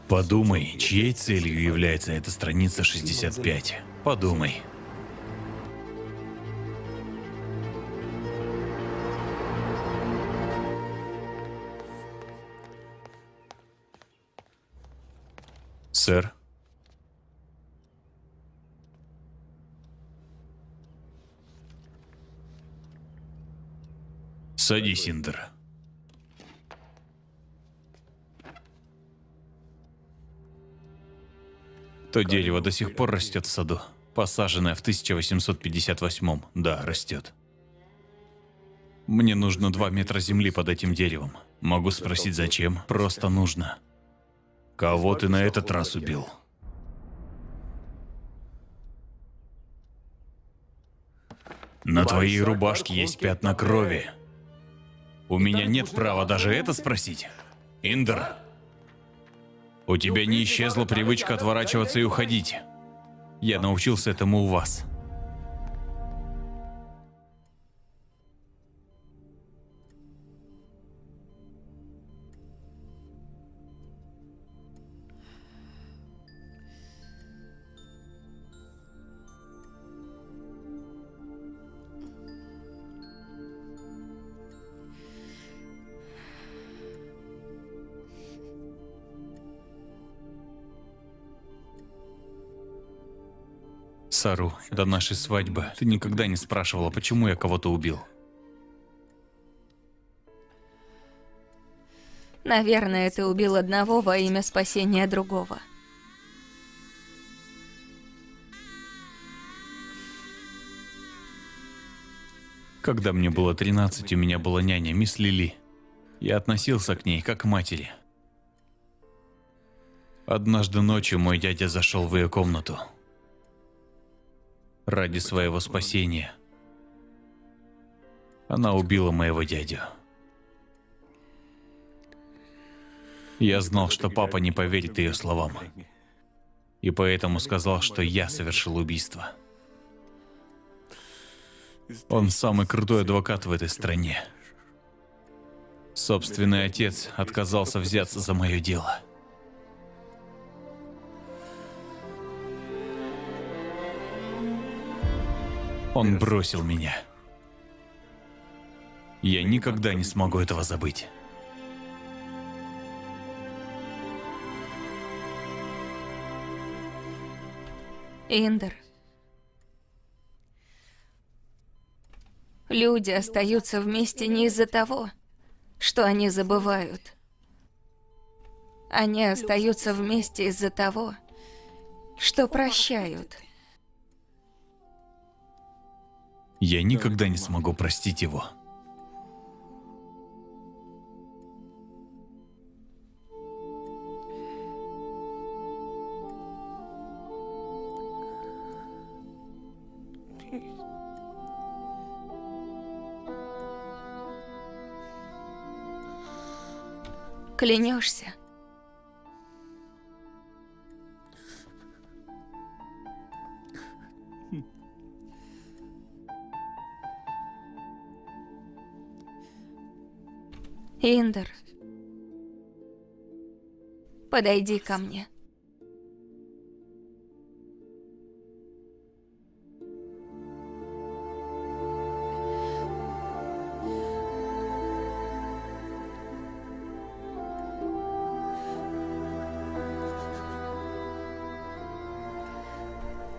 Подумай, чьей целью является эта страница 65. Подумай. Сэр? Садись, Индер. То дерево до сих пор растет в саду. Посаженное в 1858-м. Да, растет. Мне нужно 2 метра земли под этим деревом. Могу спросить, зачем? Просто нужно. Кого ты на этот раз убил? На твоей рубашке есть пятна крови. У меня нет права даже это спросить. Индер, у тебя не исчезла привычка отворачиваться и уходить. Я научился этому у вас. Сару, до нашей свадьбы ты никогда не спрашивала, почему я кого-то убил. Наверное, ты убил одного во имя спасения другого. Когда мне было 13, у меня была няня, мисс Лили. Я относился к ней как к матери. Однажды ночью мой дядя зашел в ее комнату. Ради своего спасения. Она убила моего дядю. Я знал, что папа не поверит ее словам. И поэтому сказал, что я совершил убийство. Он самый крутой адвокат в этой стране. Собственный отец отказался взяться за мое дело. Он бросил меня. Я никогда не смогу этого забыть. Индер. Люди остаются вместе не из-за того, что они забывают. Они остаются вместе из-за того, что прощают. Я никогда не смогу простить его. Клянешься? Индер, подойди ко мне.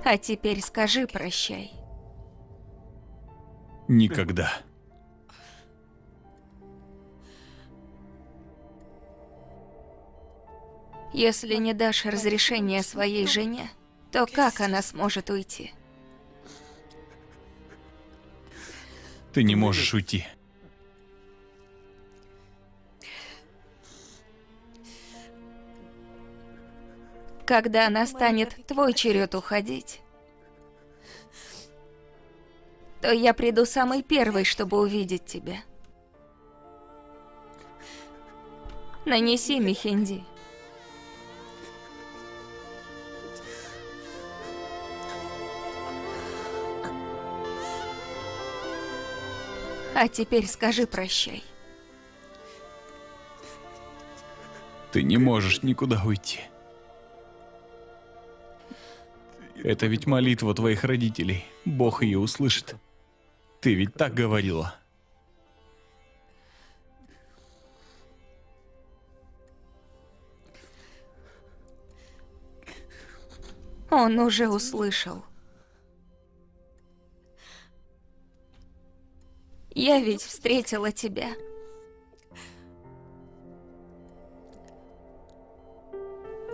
А теперь скажи прощай. Никогда. Если не дашь разрешения своей жене, то как она сможет уйти? Ты не можешь уйти. Когда настанет твой черед уходить, то я приду самый первый, чтобы увидеть тебя. Нанеси мехенди. А теперь скажи прощай. Ты не можешь никуда уйти. Это ведь молитва твоих родителей. Бог ее услышит. Ты ведь так говорила. Он уже услышал. Я ведь встретила тебя.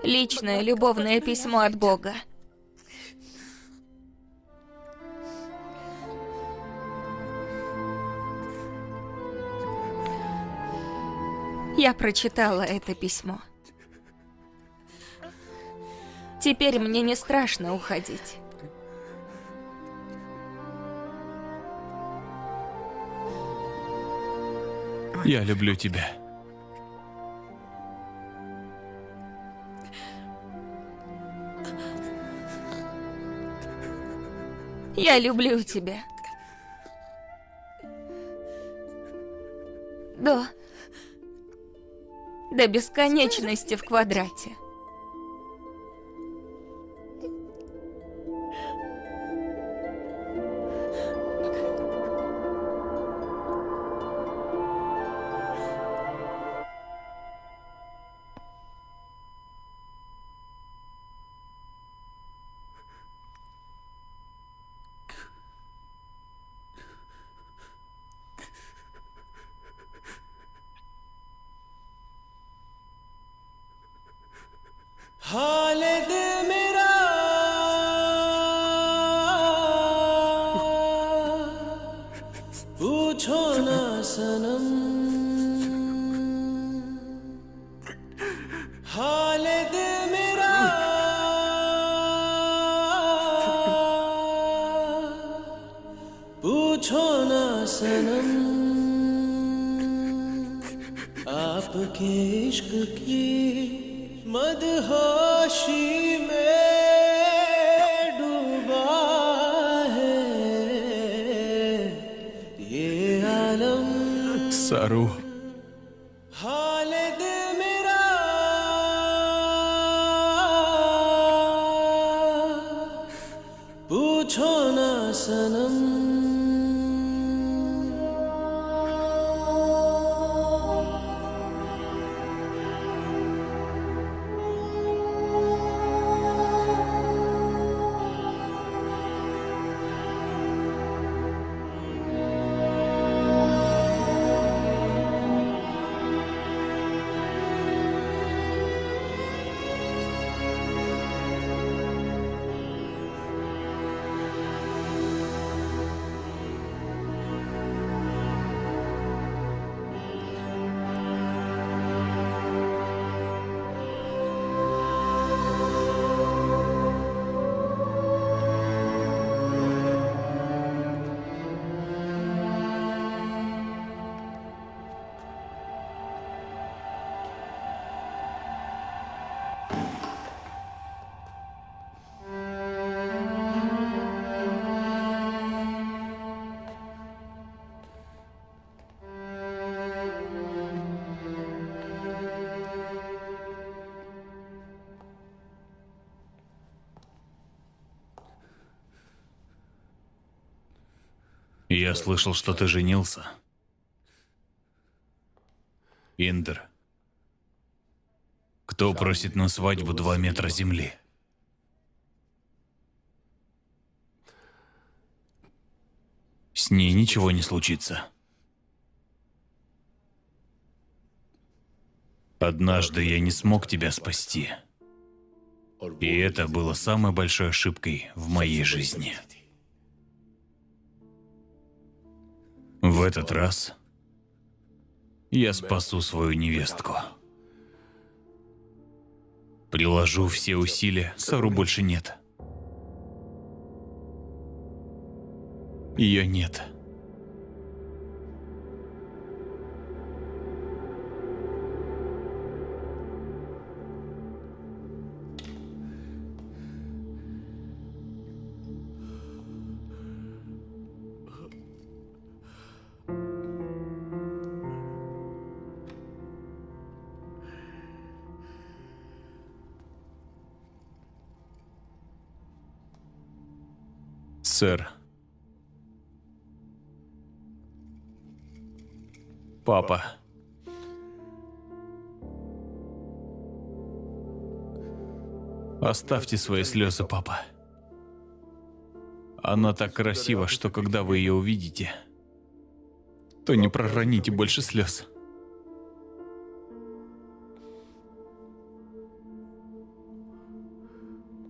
Личное любовное письмо от Бога. Я прочитала это письмо. Теперь мне не страшно уходить. Я люблю тебя. Я люблю тебя. До бесконечности в квадрате. हाल दिल मेरा पूछो ना सनम हाल दिल मेरा पूछो ना सनम आपके इश्क की मदहोशी में डूबा है ये आलम Сару. हाल दिल मेरा पूछो ना सनम Я слышал, что ты женился. Индер. Кто просит на свадьбу 2 метра земли? С ней ничего не случится. Однажды я не смог тебя спасти. И это было самой большой ошибкой в моей жизни. В этот раз я спасу свою невестку. Приложу все усилия, Сару больше нет. Ее нет. Сэр. Папа. Оставьте свои слезы, папа. Она так красива, что когда вы ее увидите, то не пророните больше слез.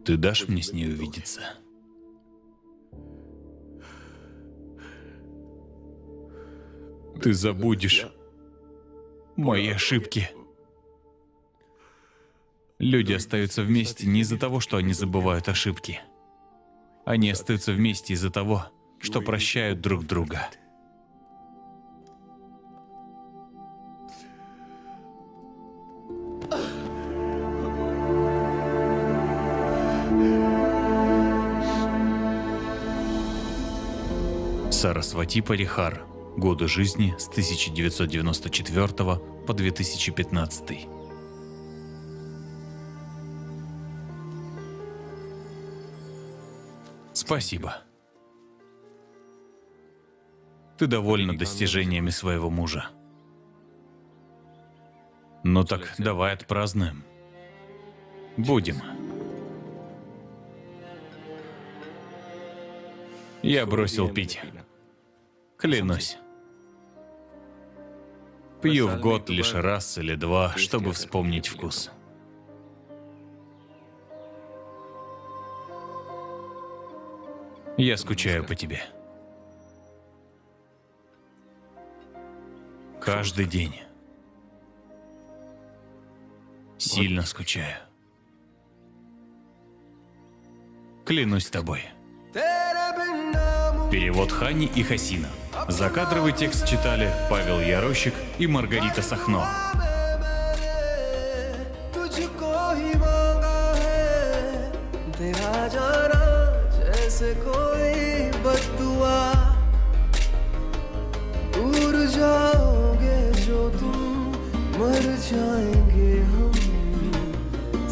Ты дашь мне с ней увидеться? Ты забудешь мои ошибки. Люди остаются вместе не из-за того, что они забывают ошибки. Они остаются вместе из-за того, что прощают друг друга. Сарасвати Парихар. Годы жизни с 1994 по 2015. Спасибо. Ты довольна достижениями своего мужа. Ну так давай отпразднуем. Будем. Я бросил пить. Клянусь. Пью в год лишь раз или два, чтобы вспомнить вкус. Я скучаю по тебе. Каждый день. Сильно скучаю. Клянусь тобой. Перевод Хани и Хасина. Закадровый текст читали Павел Ярощик и Маргарита Сахно. तुझको ही मांगा है तेरा जाना जैसे कोई बद्दुआ दूर जाओगे जो तुम मर जाएंगे हम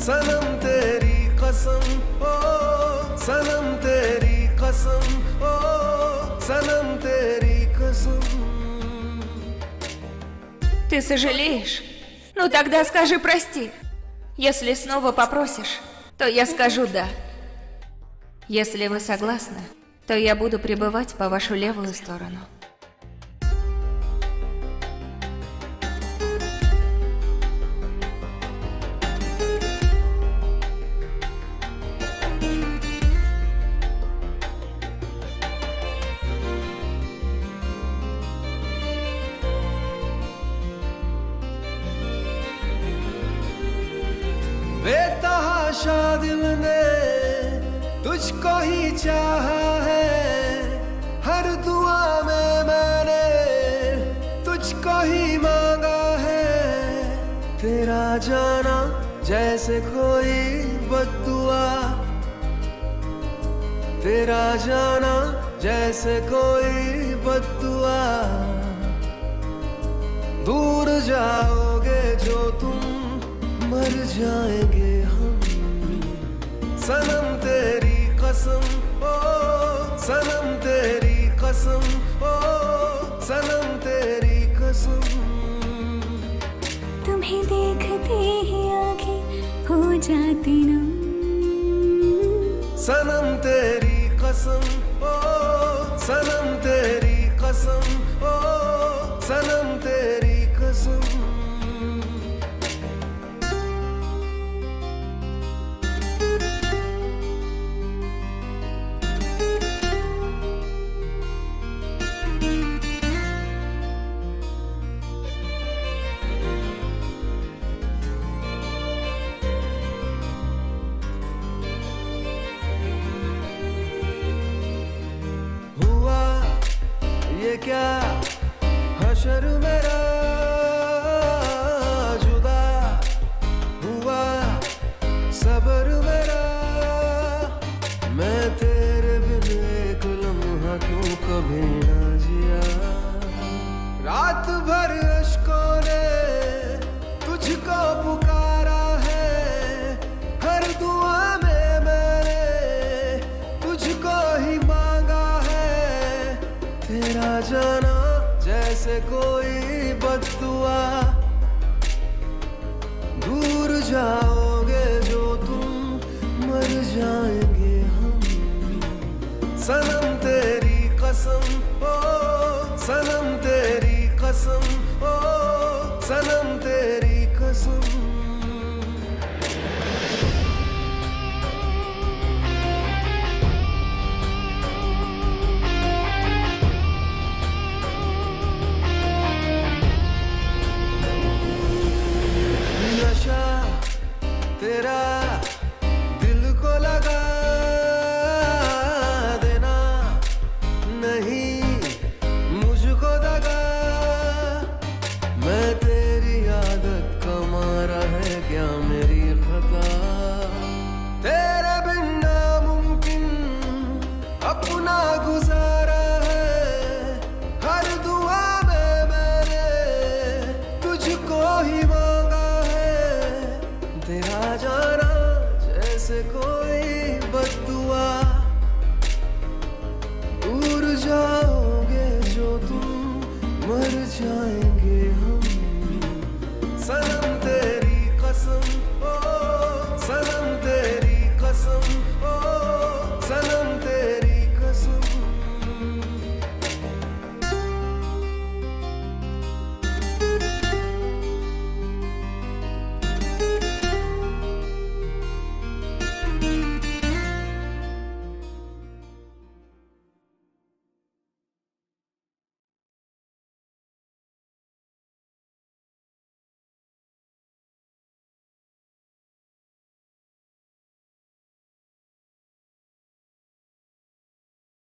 सनम तेरी कसम ओ सनम तेरी कसम ओ सनम तेरी कसम. Ты сожалеешь? Ну тогда скажи прости. Если снова попросишь, то я скажу да. Если вы согласны, то я буду пребывать по вашу левую сторону. बेतहाशा दिल ने तुझको ही चाहा है हर दुआ में मैंने तुझको ही मांगा है तेरा जाना जैसे कोई बद्दुआ तेरा जाना जैसे कोई बद्दुआ दूर जाओगे जो तुम मर जाएंगे हम सनम तेरी कसम ओ सनम तेरी कसम ओ जाती ना सनम तेरी कसम ओ सनम तेरी कसम ओ सनम तेरी कसम हुआ ये क्या हशर मेरा जुदा हुआ सबर मेरा मैं तेरे बिन एक लम्हा क्यों कभी ना जिया रात भर अश्कों ने तुझको पुकारा है हर दुआ में मैंने तुझको ही मांगा है तेरा जाना जैसे कोई बद्दुआ दूर जाओगे जो तुम मर जाएंगे हम सनम तेरी कसम ओ सनम तेरी कसम ओ सनम तेरी कसम नशा तेरा दिल को लगा देना नहीं मुझको दगा मैं तेरी आदत का मारा है क्या मेरी खता तेरे बिन नामुमकिन अपना गुजारा है हर दुआ में मैंने तुझको ही मांगा है तेरा जाना जैसे कोई बद्दुआ दूर जाओगे जो तुम मर जाएंगे हम सनम